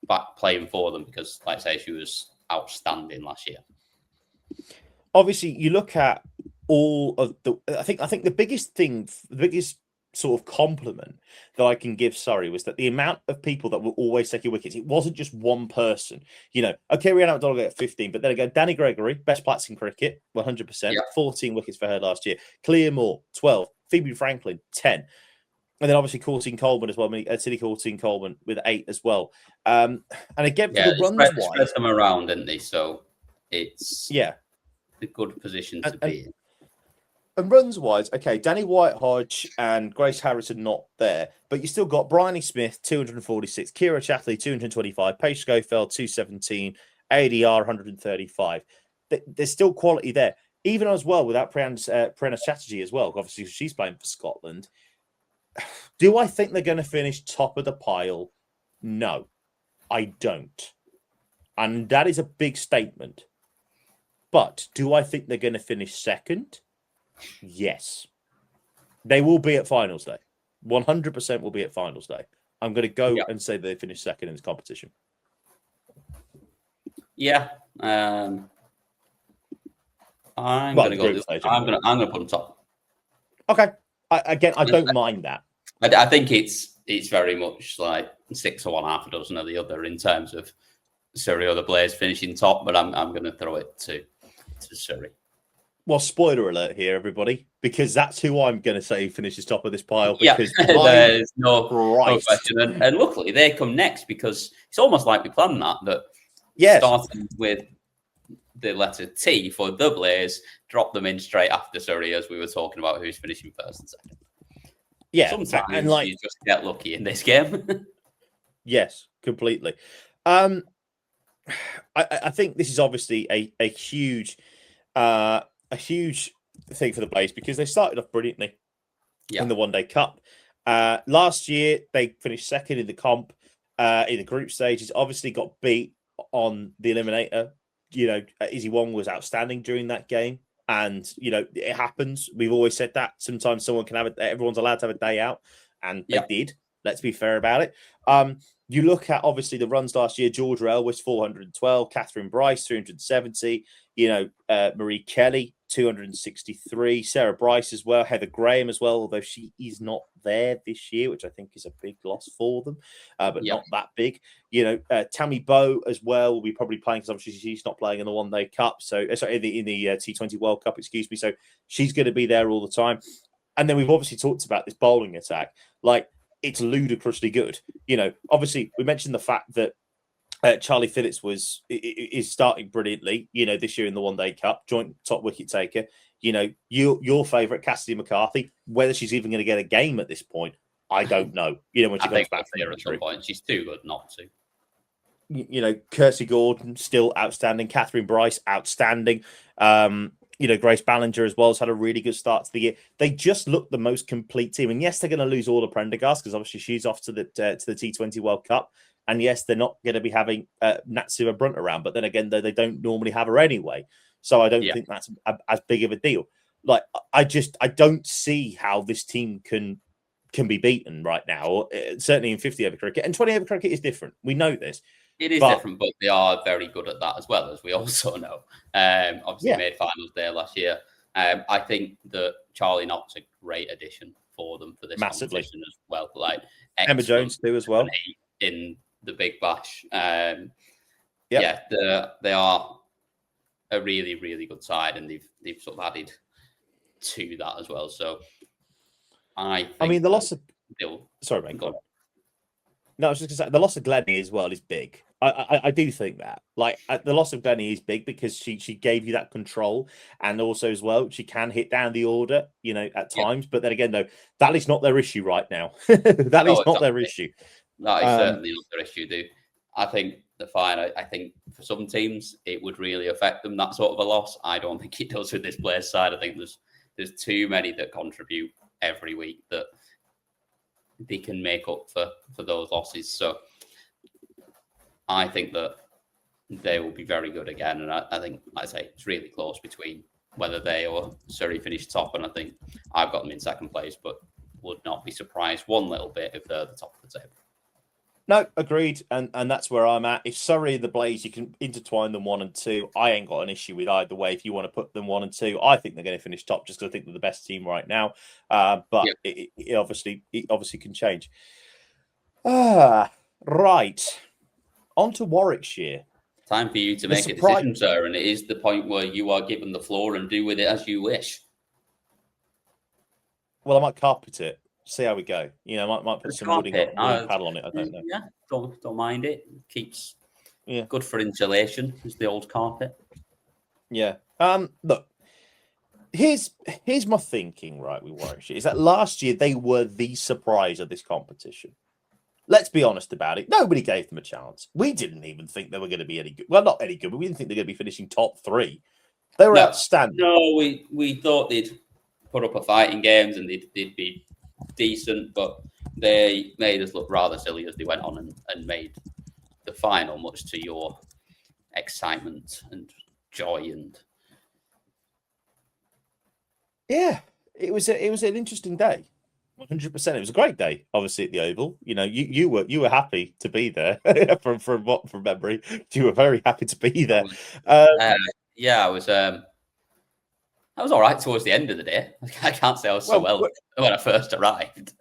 back playing for them because, like I say, she was outstanding last year. Obviously, you look at all of the. I think the biggest sort of compliment that I can give Surrey was that the amount of people that were always taking wickets, it wasn't just one person. Okay, Rihanna McDonald got 15, but then again, Danny Gregory, best Platts in cricket, 100%, 14 wickets for her last year. Clea Moore, 12. Phoebe Franklin, 10. And then obviously Courtine Coleman as well, Tilly Courtine Coleman with 8 as well. And again, for the runs spread them around, didn't they? So it's a good position to be in. And runs-wise, okay, Danny White-Hodge and Grace Harris are not there, but you still got Bryony Smith, 246, Kira Chatley, 225, Paige Schofield, 217, ADR, 135. There's still quality there. Even as well, without Prerna Chatterjee as well, obviously she's playing for Scotland. Do I think they're going to finish top of the pile? No, I don't. And that is a big statement. But do I think they're going to finish second? Yes. They will be at finals day. 100% will be at finals day. I'm going to go and say they finish second in this competition. Yeah. I'm going to go. I'm going to put them top. Okay. I don't mind that. I think it's it's very much like 6 or 1, half a dozen of the other in terms of Surrey or the Blaze finishing top. But I'm going to throw it to Surrey. Well, spoiler alert here, everybody, because that's who I'm going to say finishes top of this pile. Yeah, Because there's no question. And luckily, they come next because it's almost like we planned that. Yes. Starting with the letter T for the Blaze, drop them in straight after Surrey, as we were talking about who's finishing first and second. Yeah, sometimes and you just get lucky in this game. Yes, completely. I think this is obviously a huge thing for the Blaze because they started off brilliantly in the One Day Cup. Last year they finished second in the comp in the group stages. Obviously got beat on the eliminator. Izzy Wong was outstanding during that game. And, it happens. We've always said that. Sometimes someone can have it. Everyone's allowed to have a day out. And they did. Let's be fair about it. You look at, obviously, the runs last year. Georgia Elwes, 412. Catherine Bryce, 370. Marie Kelly, 263. Sarah Bryce as well. Heather Graham as well, although she is not there this year, which I think is a big loss for them, but not that big. Tammy Bowe as well will be probably playing because obviously she's not playing in the One Day Cup. So, sorry, in the T20 World Cup, excuse me. So she's going to be there all the time. And then we've obviously talked about this bowling attack. Like, it's ludicrously good. Obviously we mentioned the fact that Charlie Phillips is starting brilliantly, this year in the One Day Cup, joint top wicket taker. Your favourite, Cassidy McCarthy, whether she's even going to get a game at this point, I don't know. When she comes back from at some point, she's too good not to. Kirsty Gordon, still outstanding. Catherine Bryce, outstanding. Grace Ballinger as well has had a really good start to the year. They just look the most complete team. And yes, they're going to lose Orla Prendergast because obviously she's off to the T20 World Cup. And yes, they're not going to be having Natsua Brunt around. But then again, they don't normally have her anyway. So I don't think that's as big of a deal. Like, I don't see how this team can be beaten right now. Certainly in 50 over cricket. And 20 over cricket is different. We know this. It is different, but they are very good at that as well, as we also know. Obviously made finals there last year. I think that Charlie Knott's a great addition for them for this competition as well. Like Emma Jones too as well in the Big Bash. They are a really, really good side, and they've sort of added to that as well. So I mean the loss of sorry, mate. Go on. No, I was just going to say the loss of Glennie as well is big. I do think that, like, the loss of Glennie is big because she gave you that control, and also as well she can hit down the order, at times. But then again, though, that is not their issue right now. That is not their issue. That is certainly not their issue, dude. I think they're fine. I think for some teams it would really affect them, that sort of a loss. I don't think it does with this Blaze side. I think there's too many that contribute every week that they can make up for those losses. So I think that they will be very good again. And I think, like I say, it's really close between whether they or Surrey finish top. And I think I've got them in second place, but would not be surprised one little bit if they're the top of the table. No, agreed. And that's where I'm at. If Surrey and the Blaze, you can intertwine them 1 and 2. I ain't got an issue with either way. If you want to put them 1 and 2, I think they're going to finish top just because I think they're the best team right now. But it obviously can change. Right. On to Warwickshire. Time for you to make a decision, sir. And it is the point where you are given the floor and do with it as you wish. Well, I might carpet it. See how we go. I might put some wooden paddle on it. I don't know. Yeah, don't mind it. Keeps good for insulation. Is the old carpet. Yeah. Look, here's my thinking. Right, with Warwickshire is that last year they were the surprise of this competition. Let's be honest about it. Nobody gave them a chance. We didn't even think they were going to be any good. Well, not any good, but we didn't think they were going to be finishing top 3. They were outstanding. No, we thought they'd put up a fight in games and they'd be decent, but they made us look rather silly as they went on and made the final, much to your excitement and joy. And yeah, it was an interesting day. 100%. It was a great day, obviously, at the Oval. You were happy to be there from memory. You were very happy to be there. I was all right towards the end of the day. I can't say I was so well when I first arrived.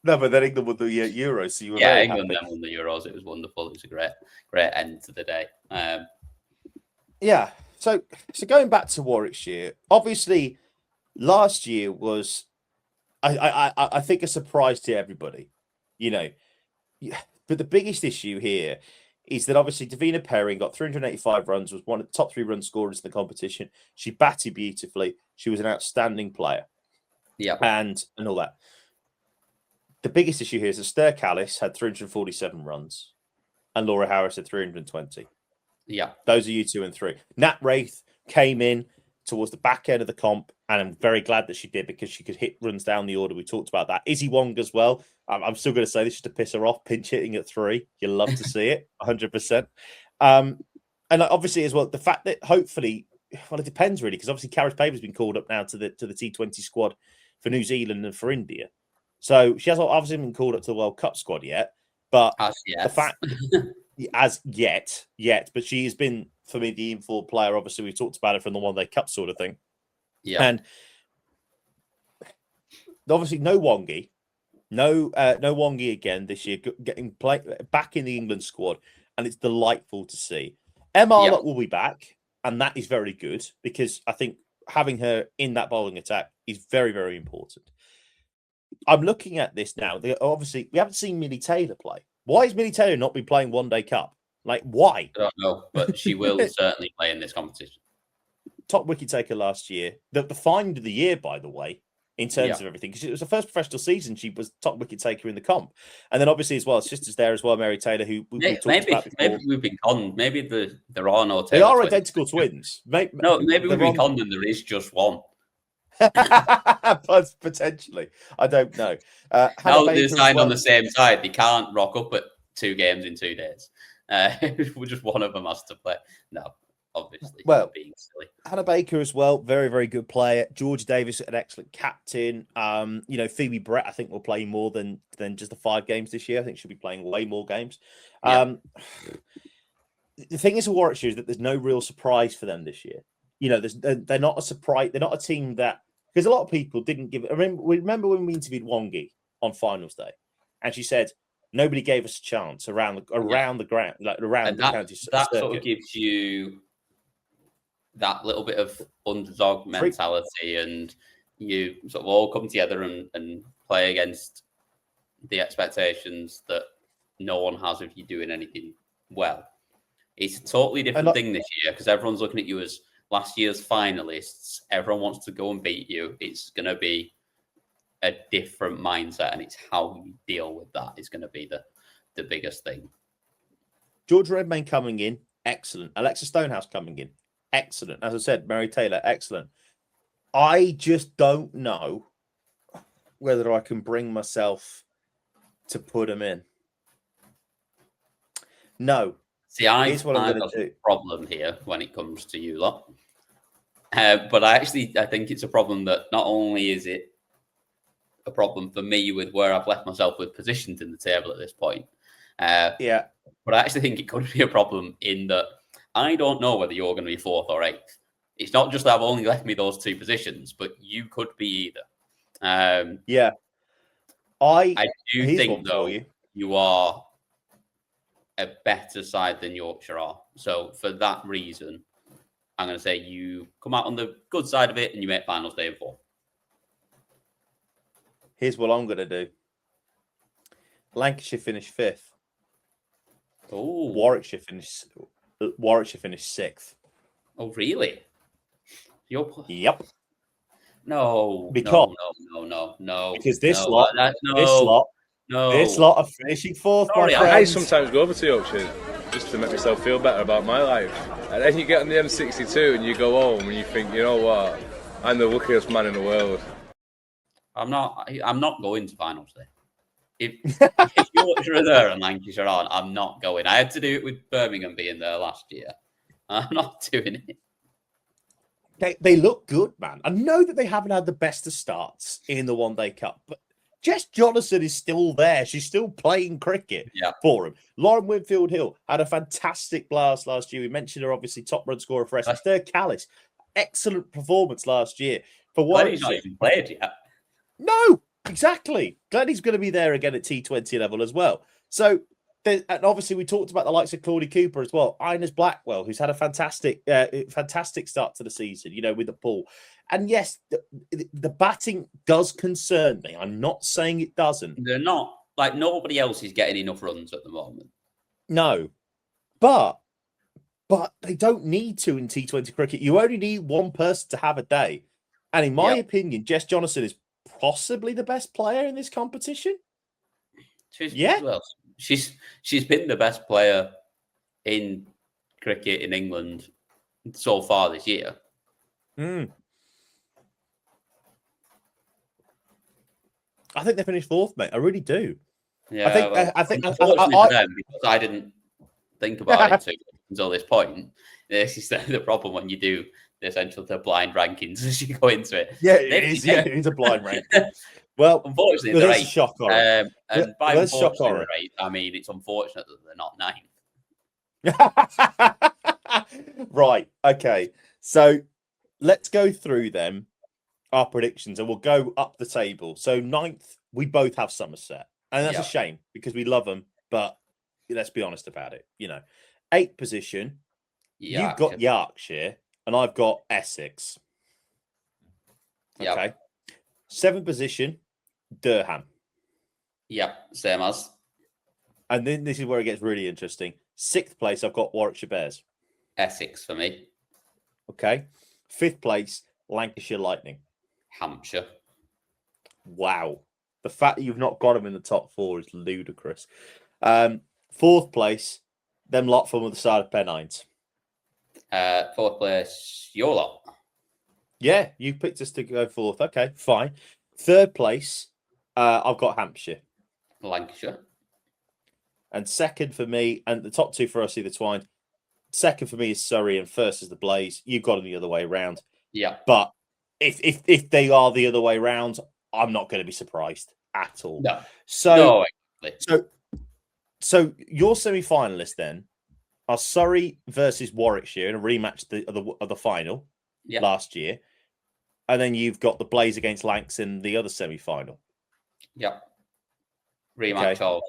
No, but then England won the Euros, so you were Yeah, very England happy. then won the Euros. It was wonderful. It was a great end to the day. Yeah. So going back to Warwickshire, obviously last year was I think a surprise to everybody, you know. But the biggest issue here is that obviously Davina Perrin got 385 runs, was one of the top 3 run scorers in the competition. She batted beautifully. She was an outstanding player. Yeah. And all that. The biggest issue here is that Stur Callis had 347 runs and Laura Harris had 320. Yeah. Those are you 2 and 3. Nat Wraith came in towards the back end of the comp, and I'm very glad that she did because she could hit runs down the order. We talked about that. Izzy Wong as well. I'm still going to say this just to piss her off. Pinch hitting at 3. You love to see it, 100%. And obviously as well, the fact that hopefully, well, it depends really, because obviously Karis Paver's been called up now to the T20 squad for New Zealand and for India. So she hasn't obviously been called up to the World Cup squad yet, but the fact as yet, but she has been for me the in-form player. Obviously, we talked about it from the One Day Cup sort of thing. Yeah, and obviously no Wongi again this year, getting back in the England squad, and it's delightful to see. Emma will be back, and that is very good because I think having her in that bowling attack is very, very important. I'm looking at this now. Obviously, we haven't seen Millie Taylor play. Why has Millie Taylor not been playing One Day Cup? Like, why? I don't know, but she will certainly play in this competition. Top wicket taker last year. The find of the year, by the way, in terms of everything, because it was the first professional season she was top wicket taker in the comp. And then obviously as well, sisters there as well, Mary Taylor, who we talked about before. Maybe we've been conned. Maybe there are no Taylor They are twins. identical twins. Maybe we've been conned and there is just one. Potentially. I don't know. Now they're signed on the same side. They can't rock up at 2 games in 2 days. Just one of them has to play. No, obviously. Well, being silly. Hannah Baker as well, very, very good player. George Davis, an excellent captain. Phoebe Brett, I think, will play more than just the 5 games this year. I think she'll be playing way more games. The thing is with Warwickshire is that there's no real surprise for them this year. They're not a surprise. They're not a team that, because a lot of people didn't give. Remember when we interviewed Wongi on finals day, and she said nobody gave us a chance around the ground, like around the county. That sort of gives you that little bit of underdog mentality, and you sort of all come together and play against the expectations that no one has of you doing anything well. It's a totally different thing this year because everyone's looking at you as last year's finalists. Everyone wants to go and beat you. It's going to be a different mindset, and it's how you deal with that is going to be the biggest thing. George Redmayne coming in, excellent. Alexa Stonehouse coming in, excellent. As I said, Mary Taylor, excellent. I just don't know whether I can bring myself to put them in. No. See, I've got a problem here when it comes to you lot. But I think it's a problem that not only is it a problem for me with where I've left myself with positions in the table at this point. But I actually think it could be a problem in that I don't know whether you're going to be 4th or 8th. It's not just that I've only left me those 2 positions, but you could be either. I do think, though, you are a better side than Yorkshire are. So for that reason, I'm going to say you come out on the good side of it and you make finals day in 4. Here's what I'm going to do. Lancashire finished 5th. Oh, Warwickshire finished 6th. Oh, really? Yep. No. Because no. Because this lot are finishing 4th. Sorry, I sometimes go over to Yorkshire just to make myself feel better about my life. And then you get on the M62 and you go home and you think, you know what? I'm the luckiest man in the world. I'm not going to finals day. If Yorkshire are there and Lancashire aren't, I'm not going. I had to do it with Birmingham being there last year. I'm not doing it. They look good, man. I know that they haven't had the best of starts in the One Day Cup, but Jess Jonathan is still there. She's still playing cricket for him. Lauren Winfield-Hill had a fantastic blast last year. We mentioned her, obviously, top run scorer for Essex. Stur Callis, excellent performance last year. For He's not even played yet. No, Exactly. Glad he's going to be there again at T20 level as well. So, and obviously, we talked about the likes of Claudie Cooper as well. Inez Blackwell, who's had a fantastic start to the season, with the pull. And yes, the batting does concern me. I'm not saying it doesn't. They're not, like, nobody else is getting enough runs at the moment. No. But they don't need to in T20 cricket. You only need one person to have a day. And in my opinion, Jess Johnson is possibly the best player in this competition. Well, she's been the best player in cricket in England so far this year. I think they finished fourth, mate. I really do. Yeah, I think unfortunately for them, because I didn't think about it until this point. This is the problem when you do the essential to blind rankings as you go into it. Yeah, it is. Yeah, it is a blind ranking. Well, unfortunately, they're eighth. Shock on it. And by unfortunately, right, I mean it's unfortunate that they're not ninth. Right. Okay. So let's go through them, our predictions, and we'll go up the table. So ninth, we both have Somerset, and that's a shame because we love them, but let's be honest about it. Eighth position, you've got Yorkshire, and I've got Essex. Okay. Seventh position, Durham. Yep, same as. And then this is where it gets really interesting. Sixth place, I've got Warwickshire Bears. Essex for me. Okay. Fifth place, Lancashire Lightning. Hampshire. Wow. The fact that you've not got them in the top four is ludicrous. Fourth place, them lot from the other side of Pennines. Fourth place, your lot. Yeah, you picked us to go fourth. Okay, fine. Third place, I've got Hampshire. Lancashire. And second for me, and the top two for us either twined. Second for me is Surrey, and first is the Blaze. You've got them the other way around. Yeah. But if they are the other way around, I'm not going to be surprised at all. No. So, exactly. So your semi-finalists then are Surrey versus Warwickshire in a rematch of the final last year, and then you've got the Blaze against Lancs in the other semi-final. Yep. Rematch of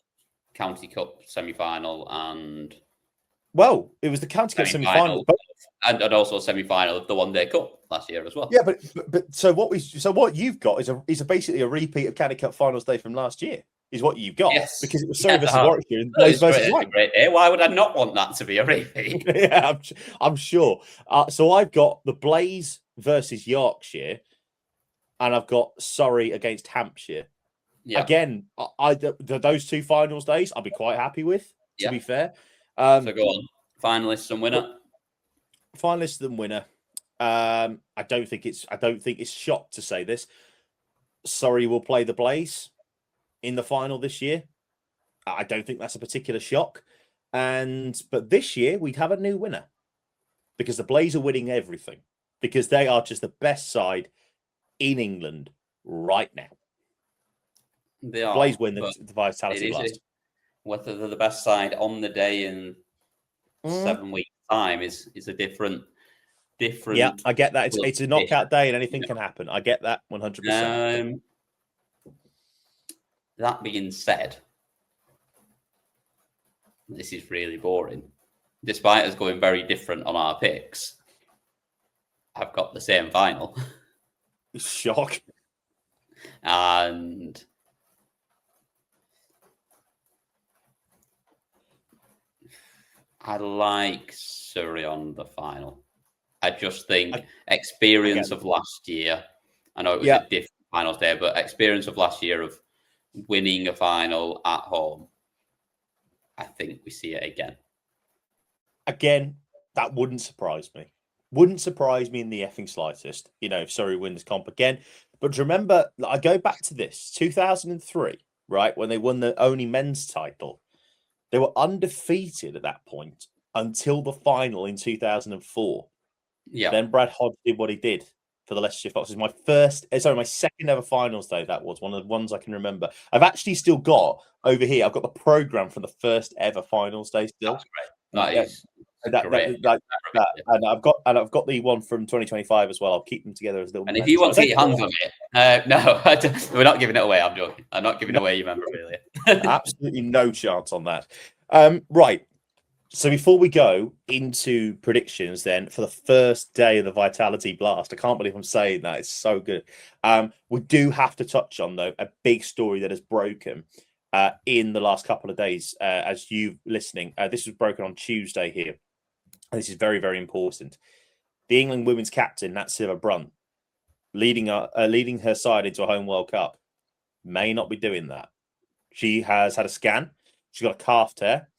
County Cup semi-final and well, it was the County Cup semi-final, and also semi-final of the One Day Cup last year as well. Yeah, but so what you've got is basically a repeat of County Cup finals day from last year. Is what you've got because it was Surrey versus Warwickshire and Blaze versus Lancs. Why would I not want that to be a repeat? Yeah, I'm sure. So I've got the Blaze versus Yorkshire, and I've got Surrey against Hampshire. Yeah. Again, those two finals days, I'll be quite happy with. To be fair, so go on, finalists and winner. Finalists and winner. I don't think it's shock to say this. Surrey will play the Blaze in the final this year. I don't think that's a particular shock. But this year we'd have a new winner because the Blaze are winning everything because they are just the best side in right now. They are. Blaze win the Vitality Blast. Whether they're the best side on the day in 7 weeks' time is a different. Yeah, I get that. It's a knockout day and anything can happen. I get that 100%. That being said, this is really boring. Despite us going very different on our picks, I've got the same final. Shock. And I like Surrey on the final. I just think experience of last year. I know it was a different finals day, but experience of last year of winning a final at home. I think we see it again. Again, that wouldn't surprise me. Wouldn't surprise me in the effing slightest, if Surrey win this comp again. But remember, I go back to this, 2003, right, when they won the only men's title. They were undefeated at that point until the final in 2004. Yeah. Then Brad Hodge did what he did for the Leicestershire Foxes. My second ever finals day, that was one of the ones I can remember. I've actually still got over here, I've got the programme for the first ever finals day still. That's great. That is great. And I've got the one from 2025 as well. I'll keep them together as little. And if you want to get your hands on it, no, we're not giving it away. I'm joking. I'm not giving away your memorabilia. Absolutely no chance on that. Right. So before we go into predictions, then for the first day of the Vitality Blast, I can't believe I'm saying that. It's so good. We do have to touch on though a big story that has broken in the last couple of days. As you listening, this was broken on Tuesday here. And this is very, very important. The England women's captain, Nat Silver-Brunt, leading her side into a home World Cup, may not be doing that. She has had a scan. She's got a calf tear.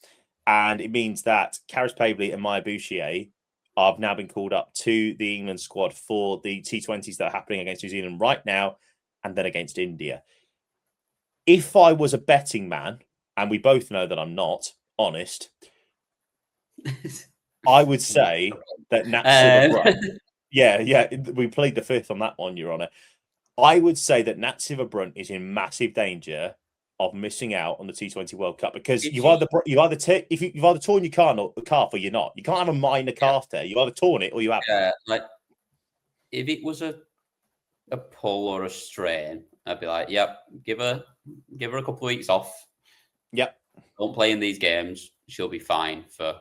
And it means that Karis Paisley and Maya Bouchier have now been called up to the England squad for the T20s that are happening against New Zealand right now and then against India. If I was a betting man, and we both know that I'm not, honest, I would say that Nat Silver-Brunt... Yeah, we played the fifth on that one, Your Honour. I would say that Nat Silver-Brunt is in massive danger of missing out on the T20 World Cup because you've either torn your calf or you're not. You can't have a minor calf tear. You either torn it or you haven't. Yeah, like if it was a pull or a strain, I'd be like, yep, give her a couple of weeks off. Yep. Don't play in these games. She'll be fine for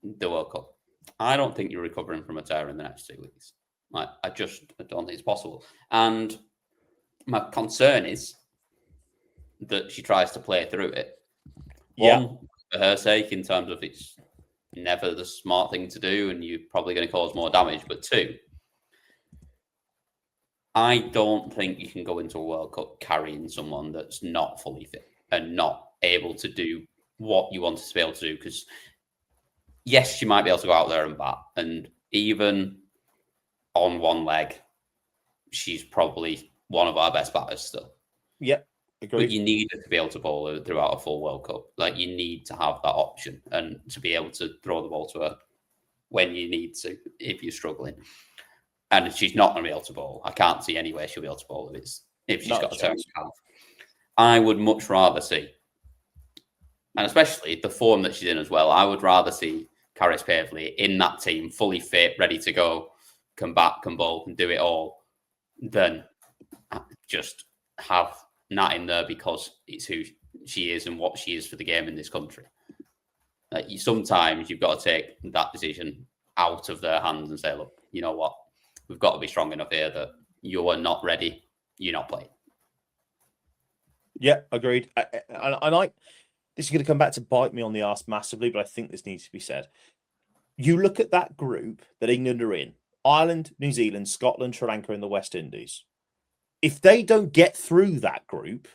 the World Cup. I don't think you're recovering from a tear in the next 2 weeks. Like, I don't think it's possible. And my concern is that she tries to play through it. One, for her sake, in terms of it's never the smart thing to do and you're probably going to cause more damage. But two, I don't think you can go into a World Cup carrying someone that's not fully fit and not able to do what you want to be able to do. Because, yes, she might be able to go out there and bat. And even on one leg, she's probably one of our best batters still. Yep. Agreed. But you need to be able to bowl her throughout a full World Cup. Like, you need to have that option and to be able to throw the ball to her when you need to, if you're struggling. And she's not going to be able to bowl. I can't see any way she'll be able to bowl if she's got a tear in the calf. I would much rather see, and especially the form that she's in as well, I would rather see Karis Paisley in that team, fully fit, ready to go, can bat, can bowl, can do it all, than just have Nat in there because it's who she is and what she is for the game in this country. Sometimes you've got to take that decision out of their hands and say, look, you know what? We've got to be strong enough here that you are not ready. You're not playing. Yeah, agreed. This is going to come back to bite me on the arse massively, but I think this needs to be said. You look at that group that England are in, Ireland, New Zealand, Scotland, Sri Lanka, and the West Indies. If they don't get through that group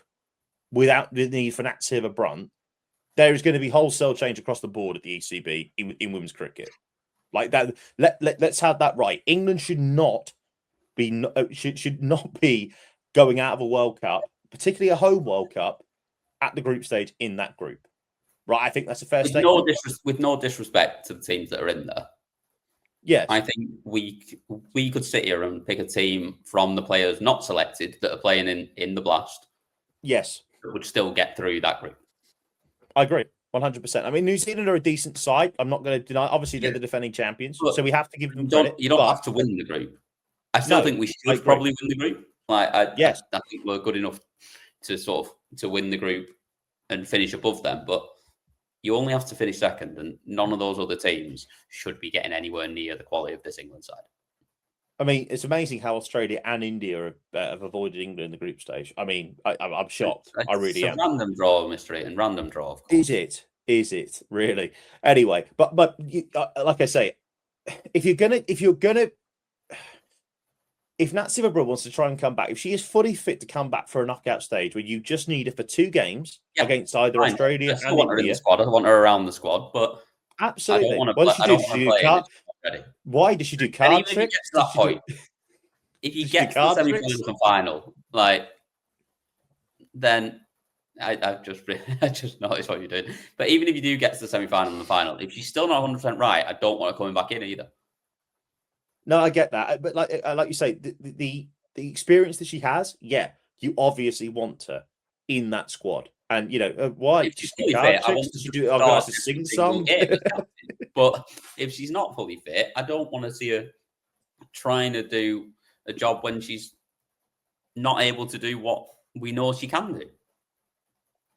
without the need for Nat Silver-Brunt, there is going to be wholesale change across the board at the ECB in women's cricket. Like that, let's have that right. England should not be going out of a World Cup, particularly a home World Cup, at the group stage in that group. Right, I think that's a fair statement. With no disrespect to the teams that are in there. Yes. I think we could sit here and pick a team from the players not selected that are playing in the Blast. Yes. That would still get through that group. I agree. 100%. I mean, New Zealand are a decent side. I'm not going to deny. Obviously, they're the defending champions, so we have to give them credit. You don't have to win the group. I still think we should probably win the group. I think we're good enough to win the group and finish above them. But you only have to finish second, and none of those other teams should be getting anywhere near the quality of this England side. I mean, it's amazing how Australia and India have avoided England in the group stage. I mean, I'm shocked. I really am. Random draw, Mr. Eaton. Random draw, of course. Is it really? Anyway, but like I say, if Nat Silver-Brunt wants to try and come back, if she is fully fit to come back for a knockout stage where you just need her for 2 games against either Australia and want her in the squad. I want her around the squad, but absolutely. Why does she do card tricks? If you get to the semi-finals and final, then I just noticed what you're doing. But even if you do get to the semi-final and the final, if she's still not 100% right, I don't want her coming back in either. No, I get that, but like you say, the experience that she has, you obviously want her in that squad, and why? If she's fully fit, I want to do. I've got to sing song. But if she's not fully fit, I don't want to see her trying to do a job when she's not able to do what we know she can do.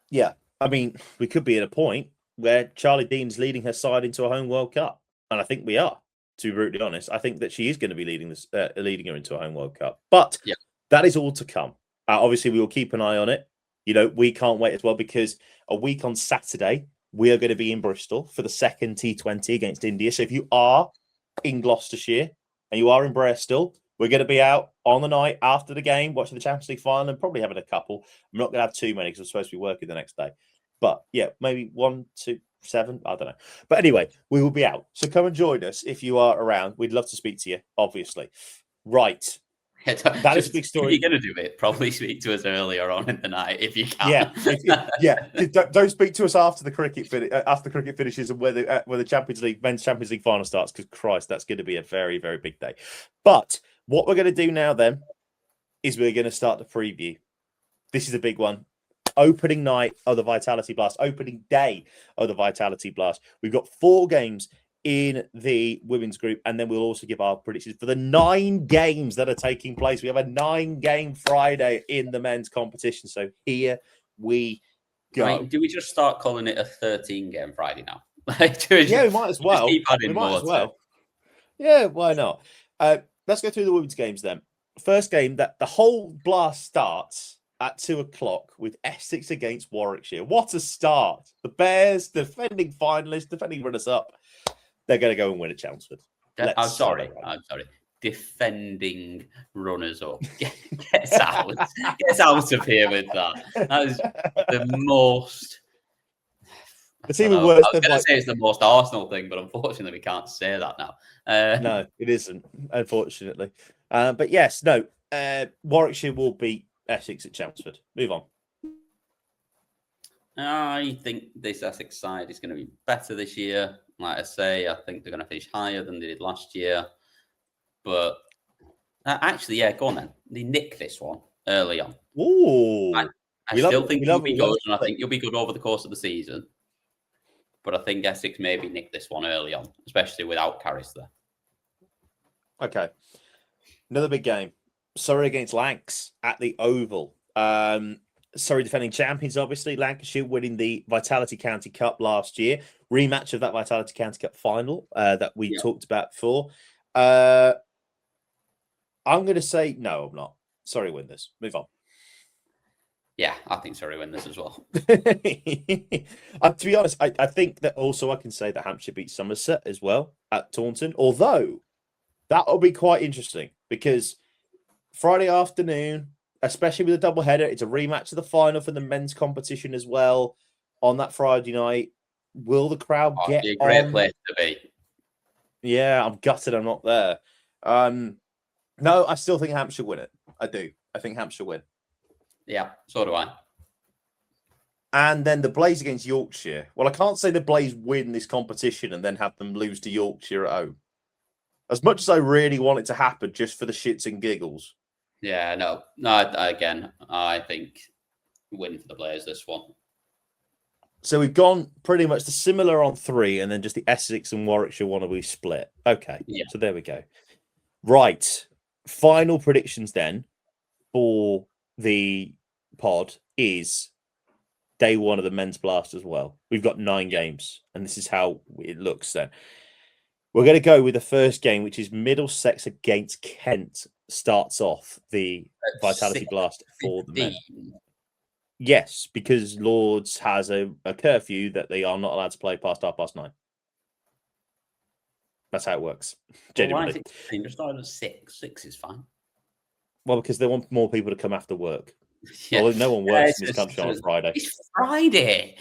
Yeah, I mean, we could be at a point where Charlie Dean's leading her side into a home World Cup, and I think we are. To be brutally honest, I think that she is going to be leading her into a home World Cup. But that is all to come. Obviously, we will keep an eye on it. We can't wait as well, because a week on Saturday, we are going to be in Bristol for the second T20 against India. So if you are in Gloucestershire and you are in Bristol, we're going to be out on the night after the game, watching the Champions League final and probably having a couple. I'm not going to have too many because I'm supposed to be working the next day. But yeah, maybe 1, 2, 7. I don't know. But anyway, we will be out. So come and join us if you are around. We'd love to speak to you, obviously. Right. That is a big story. If you're going to do it, probably speak to us earlier on in the night if you can. Don't speak to us after the cricket finishes and where the Champions League men's Champions League final starts, because Christ, that's going to be a very, very big day. But what we're going to do now then is we're going to start the preview. This is a big one. Opening night of the Vitality Blast, opening day of the Vitality Blast. We've got 4 games in the women's group, and then we'll also give our predictions for the 9 games that are taking place. We have a 9-game Friday in the men's competition. So here we go. I mean, do we just start calling it a 13-game Friday now? We might as well. Keep adding more. Yeah, why not? Let's go through the women's games then. First game, that the whole blast starts at 2:00 with Essex against Warwickshire. What a start! The Bears, defending finalists, defending runners-up, they're going to go and win at Chelmsford. I'm sorry. Defending runners-up. Get out. Get out of here with that. That is the most... It's even worse. I was going to say it's the most Arsenal thing, but unfortunately we can't say that now. No, it isn't, unfortunately. But yes, no, Warwickshire will beat Essex at Chelmsford. Move on. I think this Essex side is going to be better this year. Like I say, I think they're going to finish higher than they did last year. But actually, go on then. They nick this one early on. Ooh. I still think you'll be good, and I think you'll be good over the course of the season. But I think Essex maybe nicked this one early on, especially without Carris there. Okay. Another big game. Surrey against Lancs at the Oval. Surrey defending champions, obviously. Lancashire winning the Vitality County Cup last year. Rematch of that Vitality County Cup final that we talked about before. I'm going to say, no, I'm not. Surrey win this. Move on. Yeah, I think Surrey win this as well. To be honest, I think that also I can say that Hampshire beat Somerset as well at Taunton. Although, that will be quite interesting because Friday afternoon, especially with a double header, it's a rematch of the final for the men's competition as well on that Friday night. Will the crowd get a great place to be? Yeah, I'm gutted I'm not there. No, I still think Hampshire win it. I do. I think Hampshire win. Yeah, so do I. And then the Blaze against Yorkshire. Well, I can't say the Blaze win this competition and then have them lose to Yorkshire at home. As much as I really want it to happen just for the shits and giggles. Yeah, no. Again, I think win for the Blaze this one. So we've gone pretty much the similar on 3, and then just the Essex and Warwickshire one will be split. Okay, So there we go. Right. Final predictions then for the pod is day 1 of the men's blast as well. We've got 9 games, and this is how it looks then. We're going to go with the first game, which is Middlesex against Kent. Starts off the Vitality Blast for the men. Yes, because Lords has a curfew that they are not allowed to play past 9:30. That's how it works. Genuinely. Why is it 15? Just started at 6. 6 is fine. Well, because they want more people to come after work. Yeah. Well, no one works in this country on a Friday. It's Friday.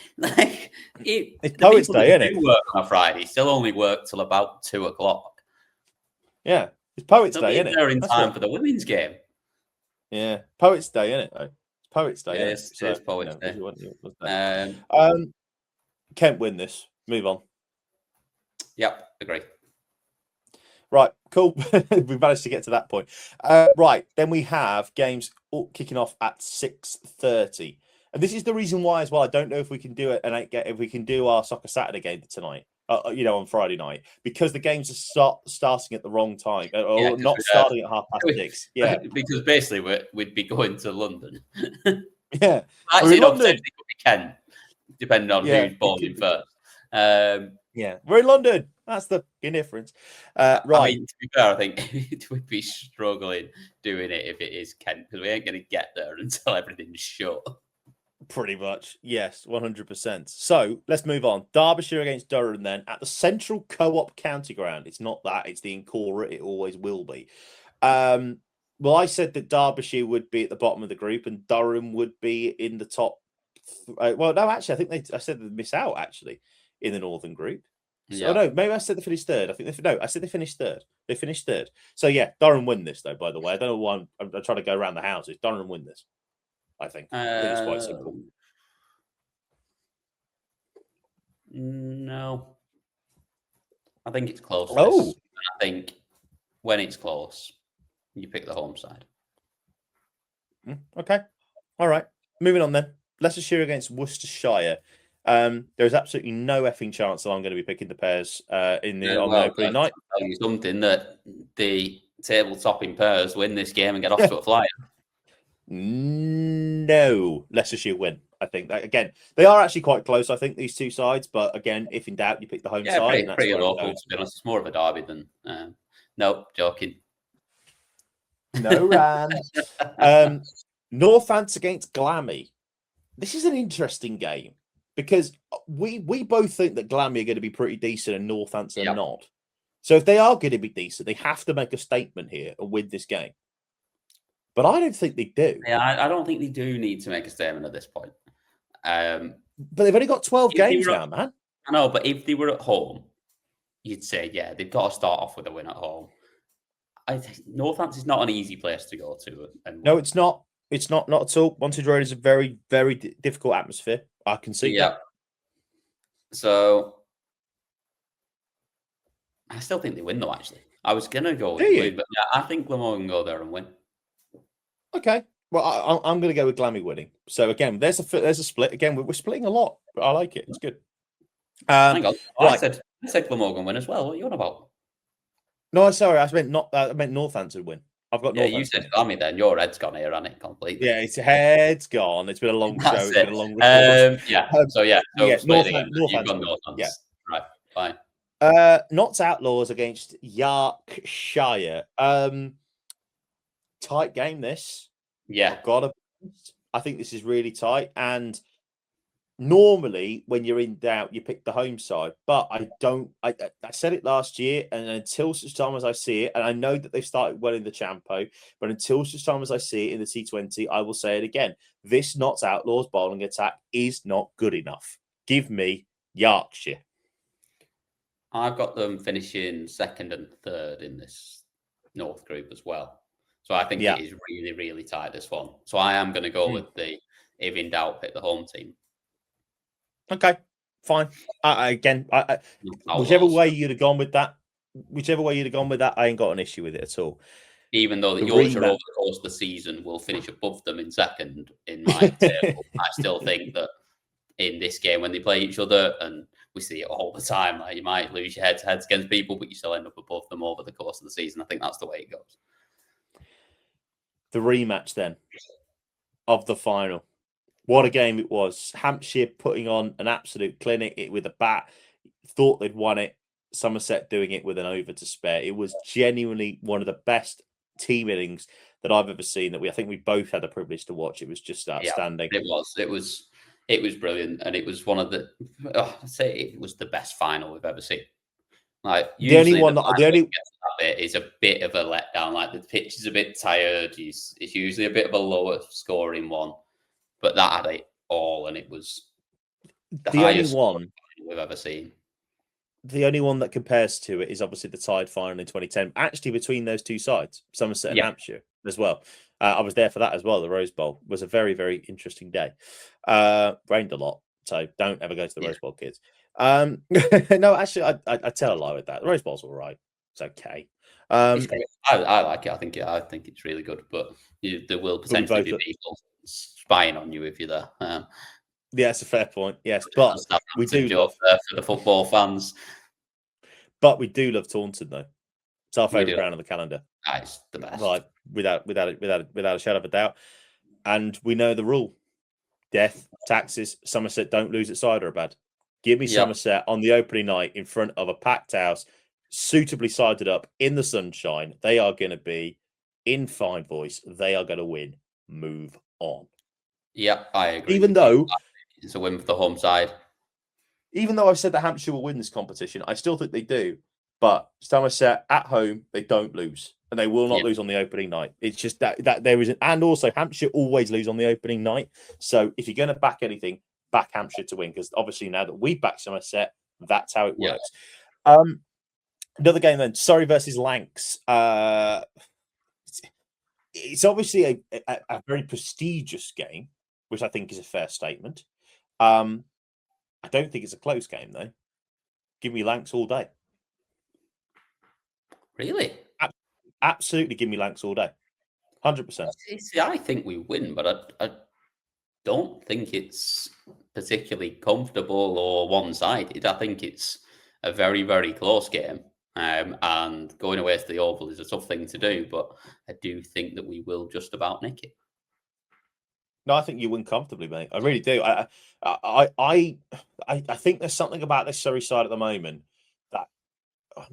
It's Poets' Day, isn't it? Work on a Friday still only work till about 2:00. Yeah, it's Poets' Day, isn't it? They're in time for the women's game. Yeah, Poets' Day, isn't it? Though it's Poets' Day. Yeah, it's Poets' Day. Kent win this. Move on. Yep, agree. Right, cool. We've managed to get to that point. Right, then we have games kicking off at 6:30, and this is the reason why as well. I don't know if we can do it, and if we can do our Soccer Saturday game tonight on Friday night, because the games are starting at the wrong time, or Yeah, not starting at 6:30. Yeah, because basically we'd be going to London. yeah. Actually, in no, London. potentially it could be Kent, depending on Yeah, who's born in be. first. Yeah, we're in London. That's the difference. Right. I mean, to be fair, I think we'd be struggling doing it if it is Kent, because we ain't going to get there until everything's shut. Pretty much, yes, 100%. So let's move on. Derbyshire against Durham then at the Central Co-op County Ground. It's not that; it's the Incora. It always will be. Well, I said that Derbyshire would be at the bottom of the group and Durham would be in the top. Well, no, actually, I think I said they'd miss out actually in the Northern group. So, no, maybe I said they finished third. I said they finished third. They finished third. So yeah, Durham win this though. By the way, I don't know why I'm trying to go around the houses. Durham win this. I think it's quite simple. No, I think it's close. Oh, I think when it's close, you pick the home side. Okay, all right. Moving on then. Leicestershire against Worcestershire. There's absolutely no effing chance that I'm going to be picking the pairs on the opening night. I'll tell you something that the table topping pairs win this game and get off to a flyer. No, Leicestershire win. I think that again, they are actually quite close. I think these two sides, but again, if in doubt, you pick the home side. Pretty local, to be honest. It's more of a derby than. No, joking. No, Northants against Glammy. This is an interesting game because we both think that Glammy are going to be pretty decent and Northants are not. So if they are going to be decent, they have to make a statement here and win this game. But I don't think they do. Yeah, I don't think they do need to make a statement at this point. But they've only got 12 games now, man. I know, but if they were at home, you'd say, yeah, they've got to start off with a win at home. I think Northants is not an easy place to go to. No, it's not. It's not at all. Wantage Road is a very, very difficult atmosphere. I can see that. So I still think they win, though, actually. I was going to go with win, but yeah, I think Glamorgan go there and win. Okay. Well, I'm going to go with Glammy winning. So again, there's a split. Again, we're splitting a lot, but I like it. It's good. Hang on. Right. I said Glamorgan win as well. What are you on about? No, sorry. I meant Northants would win. I've got Northants. You said Glammy then. Your head's gone here, hasn't it? Completely. Yeah, its head's gone. It's been a long show. It's been a long record. So Northants. Yeah. Right. Fine. Notts Outlaws against Yorkshire. Tight game, this. Yeah. I think this is really tight. And normally, when you're in doubt, you pick the home side. But I don't. I said it last year, and until such time as I see it, and I know that they've started well in the Champo, but until such time as I see it in the T20, I will say it again. This Notts Outlaws bowling attack is not good enough. Give me Yorkshire. I've got them finishing second and third in this North group as well. So I think it is really, really tight, this one. So I am going to go with the, if in doubt, pick the home team. Okay, fine. Whichever way you'd have gone with that, I ain't got an issue with it at all. Even though the Yorkshire over the course of the season will finish above them in second in my table, I still think that in this game, when they play each other, and we see it all the time, like you might lose your head-to-heads against people, but you still end up above them over the course of the season. I think that's the way it goes. The rematch then of the final. What a game it was. Hampshire putting on an absolute clinic with a bat. Thought they'd won it. Somerset doing it with an over to spare. It was genuinely one of the best team innings that I've ever seen. I think we both had the privilege to watch. It was just outstanding. Yeah, it was brilliant, and it was one of the. I'd say it was the best final we've ever seen. Like the only bit is a bit of a letdown. Like the pitch is a bit tired. It's usually a bit of a lower scoring one, but that had it all, and it was the highest one we've ever seen. The only one that compares to it is obviously the tied final in 2010. Actually, between those two sides, Somerset and Hampshire as well. I was there for that as well. The Rose Bowl was a very, very interesting day. Rained a lot, so don't ever go to the Rose Bowl, kids. No, actually, I tell a lie with that. The Rose Bowl's all right. It's okay. I like it. I think it's really good, but there will potentially be people spying on you if you're there. Yeah, it's a fair point. Yes, but we do joke there for the football fans. But we do love Taunton, though. It's our We favourite do. ground on the calendar. It's the best. Like without a shadow of a doubt. And we know the rule: death, taxes. Somerset don't lose at Cyderabad. Give me Somerset on the opening night in front of a packed house, suitably sided up in the sunshine. They are going to be in fine voice. They are going to win. Move on. Yeah, I agree. Even though it's a win for the home side. Even though I've said that Hampshire will win this competition, I still think they do. But Somerset at home, they don't lose. And they will not lose on the opening night. It's just that there isn't. And also, Hampshire always lose on the opening night. So if you're going to back anything, back Hampshire to win. Because obviously now that we back Somerset, that's how it works. Another game then, Surrey versus Lancs. It's obviously a very prestigious game, which I think is a fair statement. I don't think it's a close game, though. Give me Lancs all day. Really? Absolutely give me Lancs all day. 100%. See, I think we win, but I don't think it's particularly comfortable or one-sided. I think it's a very, very close game. And going away to the Oval is a tough thing to do, but I do think that we will just about nick it. No, I think you win comfortably, mate. I really do. I think there's something about this Surrey side at the moment that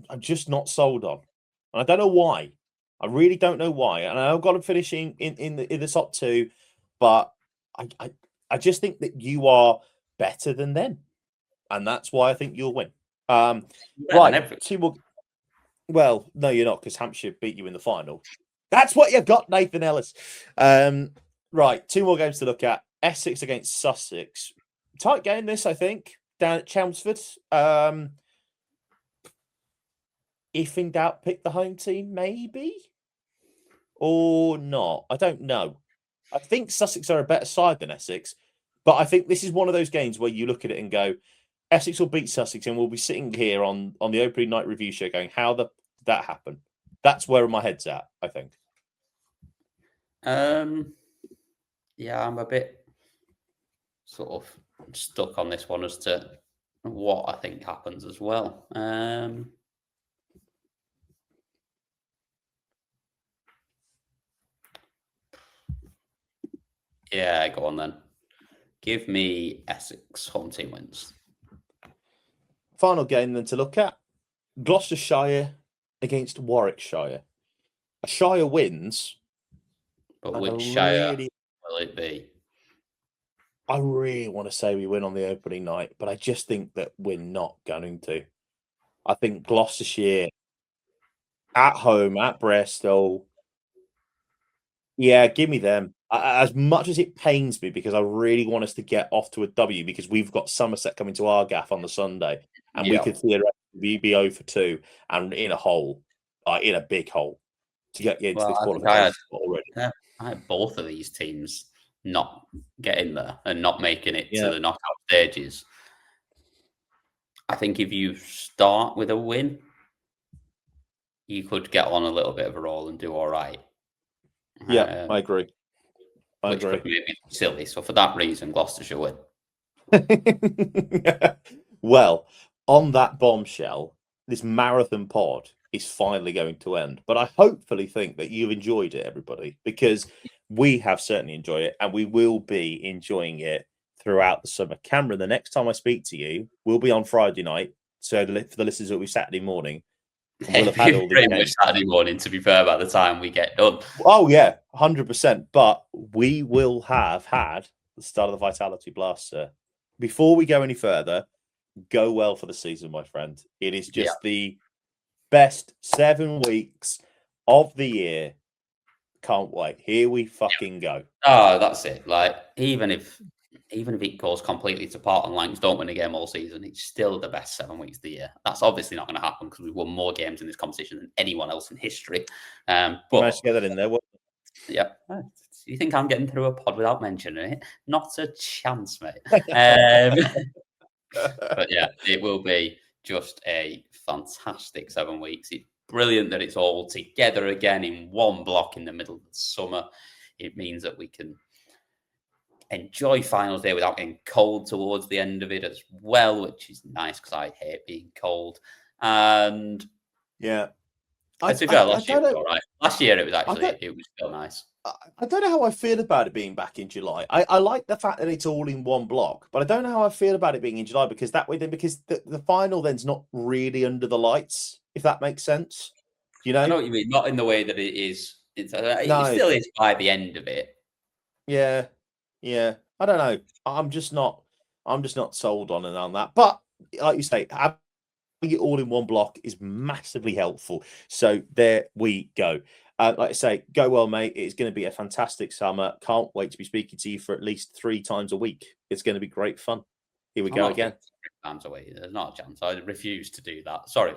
I'm just not sold on. And I don't know why. I really don't know why. And I've got them finishing in the top two, but I just think that you are better than them. And that's why I think you'll win. Right. Two more. Well, no, you're not, because Hampshire beat you in the final. That's what you got, Nathan Ellis. Right, two more games to look at. Essex against Sussex. Tight game, this, I think, down at Chelmsford. If in doubt, pick the home team, maybe? Or not? I don't know. I think Sussex are a better side than Essex, but I think this is one of those games where you look at it and go, Essex will beat Sussex, and we'll be sitting here on the opening night review show going, how did that happen? That's where my head's at, I think. Yeah, I'm a bit sort of stuck on this one as to what I think happens as well. Yeah, go on then. Give me Essex home team wins. Final game then to look at. Gloucestershire against Warwickshire. A Shire wins. But which Shire will it be? I really want to say we win on the opening night, but I just think that we're not going to. I think Gloucestershire at home, at Bristol. Yeah, give me them. As much as it pains me, because I really want us to get off to a W, because we've got Somerset coming to our gaff on the Sunday, and we could theoretically be 0 for 2 and in a hole, in a big hole, to get into this qualification already. I had both of these teams not getting there and not making it to the knockout stages. I think if you start with a win, you could get on a little bit of a roll and do all right. Yeah, I agree. Which could be silly. So for that reason, Gloucestershire win. Well, on that bombshell, this marathon pod is finally going to end. But I hopefully think that you've enjoyed it, everybody, because we have certainly enjoyed it, and we will be enjoying it throughout the summer. Cameron, the next time I speak to you, will be on Friday night. So for the listeners, it will be Saturday morning. We'll have had all these games Saturday morning, to be fair, by the time we get done. Oh, yeah, 100%. But we will have had the start of the Vitality Blast, sir. Before we go any further, go well for the season, my friend. It is just the best 7 weeks of the year. Can't wait. Here we fucking go. Oh, that's it. Like, even if it goes completely to pot and Lancs don't win a game all season, it's still the best 7 weeks of the year. That's obviously not going to happen because we've won more games in this competition than anyone else in history. But nice to get that in there. Yeah. You think I'm getting through a pod without mentioning it? Not a chance, mate. But yeah, it will be just a fantastic 7 weeks. It's brilliant that it's all together again in one block in the middle of the summer. It means that we can enjoy finals day without getting cold towards the end of it as well, which is nice because I hate being cold. And yeah, to be fair, last year was all right. Last year it was still nice. I don't know how I feel about it being back in July. I like the fact that it's all in one block, but I don't know how I feel about it being in July because the final then's not really under the lights, if that makes sense. You know? I know what you mean. Not in the way that it is. It No. still is by the end of it. Yeah. I don't know. I'm just not sold on that. But like you say, having it all in one block is massively helpful. So there we go. Like I say, go well, mate. It's going to be a fantastic summer. Can't wait to be speaking to you for at least 3 times a week. It's going to be great fun. Here we go again. 3 times a week. There's not a chance. I refuse to do that. Sorry.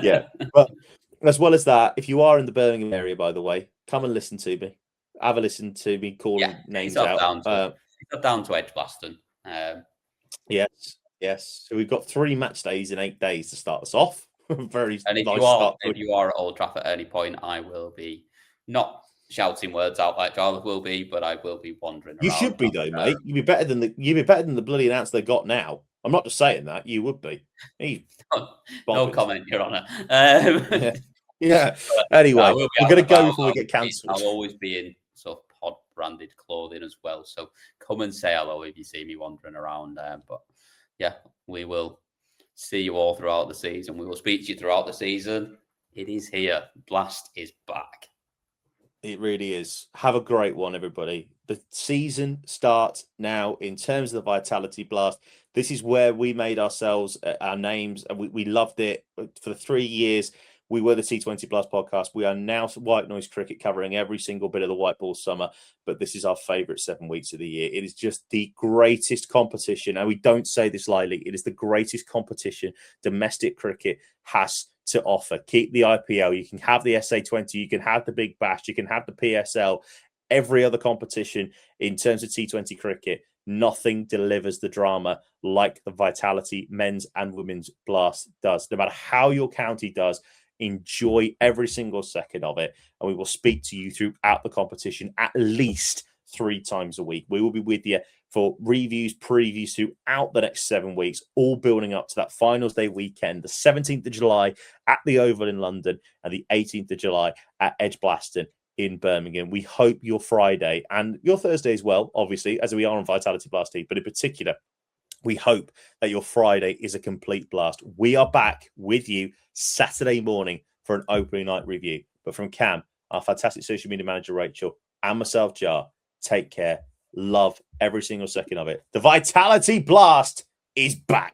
Yeah. But as well as that, if you are in the Birmingham area, by the way, come and listen to me. Have a listen to me calling names out. Down to Edgbaston. Yes. So we've got 3 match days in 8 days to start us off. Very and if nice you are at Old Trafford at any point, I will be not shouting words out like Jarleth will be, but I will be wandering around. You should be though, mate. You'd be better than the bloody announce they got now. I'm not just saying that. You would be. No comment, Your Honour. Yeah. Anyway, we're going to go before we get cancelled. I'll always be in sort of pod branded clothing as well. So come and say hello if you see me wandering around. But yeah, we will see you all throughout the season. We will speak to you throughout the season. It is here. Blast is back. It really is. Have a great one, everybody. The season starts now in terms of the Vitality Blast. This is where we made ourselves our names, and we loved it for the 3 years. We were the T20 Plus podcast. We are now White Noise Cricket, covering every single bit of the white ball summer. But this is our favourite 7 weeks of the year. It is just the greatest competition. And we don't say this lightly. It is the greatest competition domestic cricket has to offer. Keep the IPL. You can have the SA20. You can have the Big Bash. You can have the PSL. Every other competition in terms of T20 cricket, nothing delivers the drama like the Vitality men's and women's blast does. No matter how your county does, enjoy every single second of it, and we will speak to you throughout the competition at least 3 times a week. We will be with you for reviews, previews throughout the next 7 weeks, all building up to that finals day weekend, the 17th of July at the Oval in London and the 18th of July at Edgbaston in Birmingham. We hope your Friday and your Thursday as well, obviously, as we are on Vitality Blast Team, but in particular, we hope that your Friday is a complete blast. We are back with you Saturday morning for an opening night review. But from Cam, our fantastic social media manager, Rachel, and myself, Jar, take care. Love every single second of it. The Vitality Blast is back.